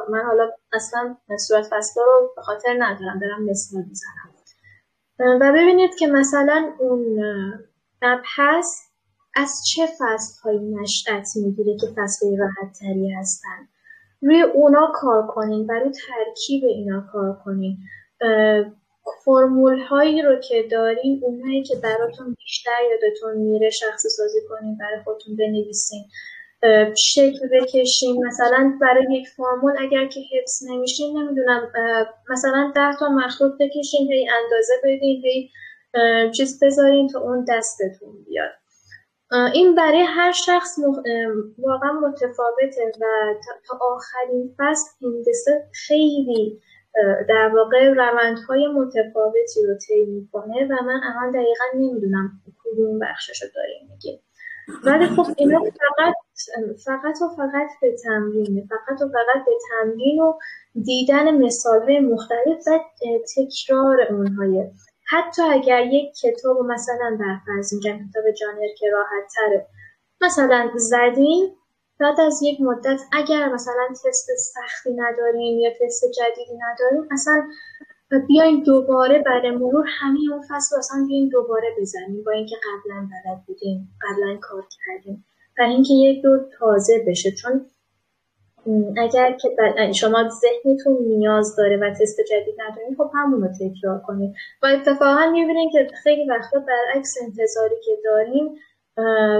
Speaker 2: 2-4. من حالا اصلا صورت فصل رو به خاطر ندارم، دارم مثال میزنم. و ببینید که مثلا اون مبحث از چه فصل‌هایی نشأت میگیره که فصل راحت تری هستن، روی اونا کار کنین و روی ترکیب اینا کار کنین. فرمول هایی رو که دارین، اونایی که براتون بیشتر یادتون میره شخصی سازی کنین، برای خودتون بنویسین، شکل بکشین. مثلا برای یک فرمول اگر که حفظ نمیشین، نمیدونم مثلا 10 تا مخلوط بکشین، هی اندازه بدین، هی چیز بذارین تا اون دستتون بیاد. این برای هر شخص واقعا متفاوته و تا آخرین فصل هندسه خیلی در واقع روندهای متفاوتی رو طی میکنه و من الان دقیقا نمیدونم کدوم بخشش رو داریم میگیم، ولی خب اینا فقط به تمرینه، فقط به تمرین و دیدن مثالهای مختلف و تکرار اونهایه. حتی اگر یک کتاب مثلا در فرض میگم کتاب جانر که راحت تره مثلا زدین، بعد از یک مدت اگر مثلا تست سختی نداریم یا تست جدیدی نداریم، اصلا بیاین دوباره برای مرور همین اون فصل اصلا بیاین دوباره بزنیم با اینکه قبلا بلد بودیم، قبلا کار کردیم، برای اینکه یک دور تازه بشه. چون اگر که شما ذهنتون نیاز داره و تست جدید ندارین، خب همون رو تکرار کنید. و اتفاقا میبینین که خیلی وقتا برعکس انتظاری که داریم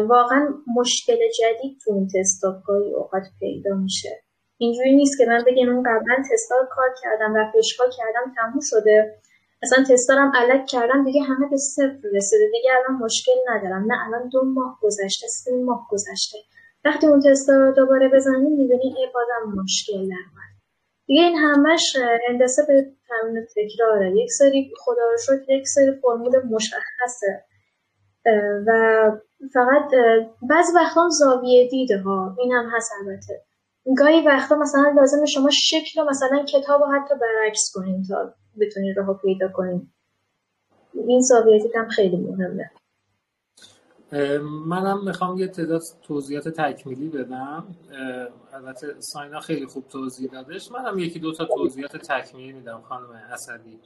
Speaker 2: واقعا مشکل جدید تو اون تستا گاهی اوقات پیدا میشه. اینجوری نیست که من بگم اون قبلا تستا رو کار کردم و فشکا کردم تموم شده، اصلا تستا رو هم الگ کردم دیگه همه به 0 رسیده، دیگه الان مشکل ندارم. نه، الان 2 ماه گذشته، 3 ماه گذشته، وقتی اون تستا رو دوباره بزنیم میبینی بازم مشکل نرمد. دیگه این همش هندسه به تمرین تکراره. یک سری خدا رو شکر یک سری فرمول مشخصه و فقط بعضی وقتا زاویه دیده ها، این هم هست. البته گاهی وقتا مثلا لازمه شما شکل رو مثلا کتاب رو حتی برعکس کنین تا بتونین راه پیدا کنین. این زاویه دید هم خیلی مهمه.
Speaker 1: منم میخوام یه تعداد توضیحات تکمیلی بدم. البته ساینا خیلی خوب توضیح دادش، منم 1-2 تا توضیحات تکمیلی میدم. خانم اسدی،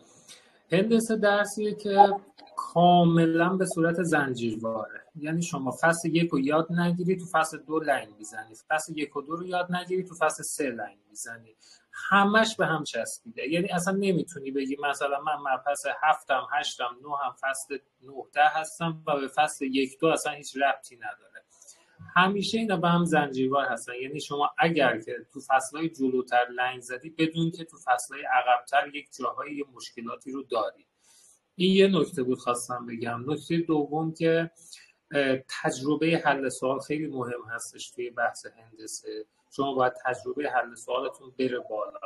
Speaker 1: هندسه درسیه که کاملا به صورت زنجیرواره، یعنی شما فصل 1 رو یاد نگیری تو فصل 2 لنگ میزنی، فصل 1 و 2 رو یاد نگیری تو فصل 3 لنگ میزنی، همش به هم چسبیده. یعنی اصلا نمیتونی بگی مثلا من مبحث 7م 8م 9م فصل 9-10 هستم و به فصل 1-2 اصلا هیچ ربطی نداره. همیشه اینا به هم زنجیروار هستن. یعنی شما اگر که تو فصلهای جلوتر لنگ زدی، بدون که تو فصلهای عقب‌تر یک جاهای یه مشکلاتی رو داری. این یه نکته بود خواستم بگم. نکته دوم که تجربه حل سوال خیلی مهم هستش توی بحث هندسه. شما باید تجربه حل سوالتون بره بالا.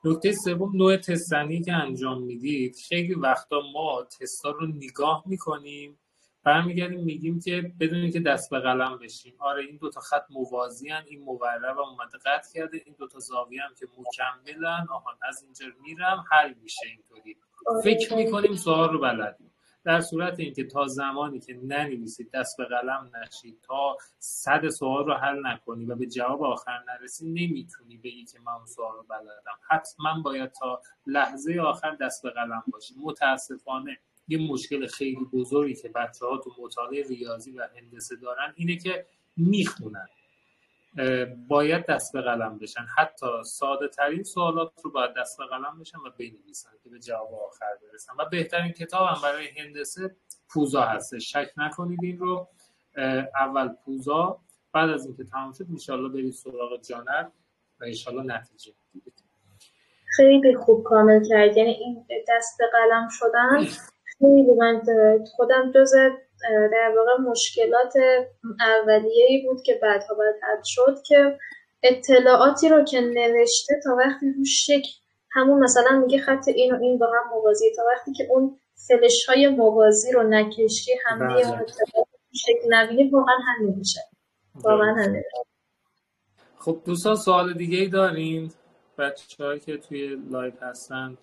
Speaker 1: نکته سوم، نوع تستنی که انجام میدید. خیلی وقتا ما تستا رو نگاه میکنیم، برمیگردیم میگیم که بدون که دست به قلم بشیم، آره این 2 تا خط موازی ان، این مورب اومده قطع کرده، این 2 تا زاویه هم که مکملن، آهان از اینجا میرم حل میشه. اینطوری فکر میکنیم سوال رو بلدیم. در صورت اینکه تا زمانی که ننویسید، دست به قلم نشید، تا 100 سوال رو حل نکنی و به جواب آخر نرسی، نمیتونی بگی که من اون سوال رو بلدم. حتما باید تا لحظه آخر دست به قلم باشی. متاسفانه یه مشکل خیلی بزرگی که بچه‌ها تو مطالعه ریاضی و هندسه دارن اینه که میخونن. باید دست به قلم بشن، حتی ساده ترین سوالات رو باید دست به قلم بشن و بنویسن که به جواب آخر برسن. و بهترین کتاب هم برای هندسه پوزا هست، شک نکنید این رو. اول پوزا، بعد از اینکه تمام شد انشالله برید سراغ جانر و انشالله نتیجه میگیرید.
Speaker 2: خیلی خوب کامل کرد. یعنی این دست به قلم شدن خیلی، من خودم جز در واقع مشکلات اولیه‌ای بود که بعدها باید حل شد، که اطلاعاتی رو که نوشته تا وقتی رو شکل همون مثلا میگه خط این و این با هم موازی، تا وقتی که اون فلش های موازی رو نکشی همه اون اطلاعات رو شکل نبینی واقعا حل نمیشه. واقعا حل نمیشه.
Speaker 1: خب دوستان سوال دیگه ای دارین؟ بچه‌هایی که توی لایو هستن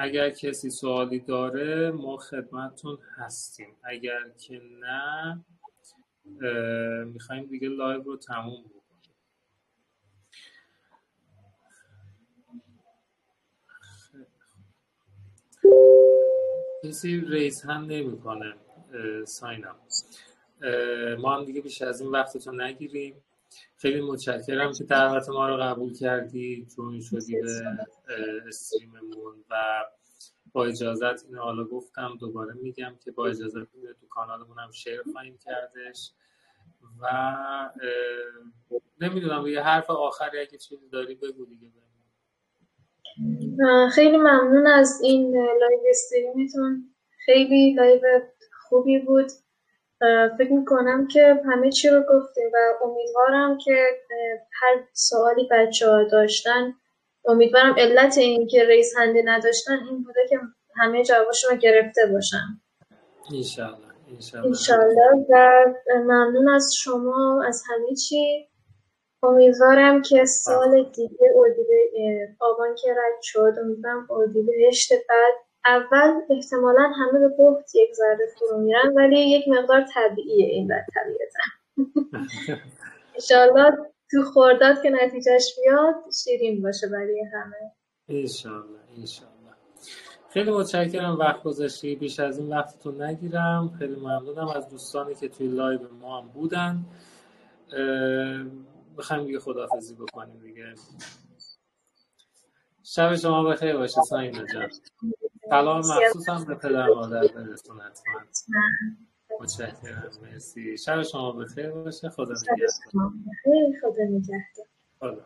Speaker 1: اگر کسی سوالی داره ما خدمتتون هستیم، اگر که نه میخوایم دیگه لایو رو تموم بکنیم. کسی ریز هند نمی کنه ساینم. ما هم دیگه بیش از این وقتتون نگیریم. خیلی متشکرم که دعوت ما رو قبول کردی، جوین شدی به استریممون و با اجازت اینو حالا گفتم دوباره میگم که با اجازت تو کانالمون هم شیر خواهیم کردش. و نمیدونم یه حرف آخری اگه چیزی داری بگو دیگه.
Speaker 2: خیلی ممنون از این لایو استریمتون، خیلی لایو خوبی بود. فکر میکنم که همه چی رو گفتیم و امیدوارم که هر سوالی بچه‌ها داشتن، امیدوارم علت این که ریز هندی نداشتن این بوده که همه جوابشون رو گرفته باشن. انشالله. و ممنون از شما از همه چی. امیدوارم که سال دیگه آبان که رد شد، امیدوارم اردیبهشت بعد اول احتمالاً همه به بحت یک ذره فرو میرن، ولی یک مقدار طبیعیه این در طبیعتا. انشالله تو خرداد که نتیجهش بیاد شیرین باشه برای همه.
Speaker 1: انشالله. خیلی متشکرم وقت گذاشتی، بیش از این وقتتون نگیرم. خیلی ممنونم از دوستانی که توی لایو ما هم بودن. بخوایم دیگه خداحافظی بکنیم دیگه. شب شما بخیر باشه ساینا جان. سلام مخصوصا به پدر مادر برسون حتما. متشکرم، مرسی. شب شما بخیر باشه. خدا نگهدار.
Speaker 2: خدا نگهدار.
Speaker 1: خدا.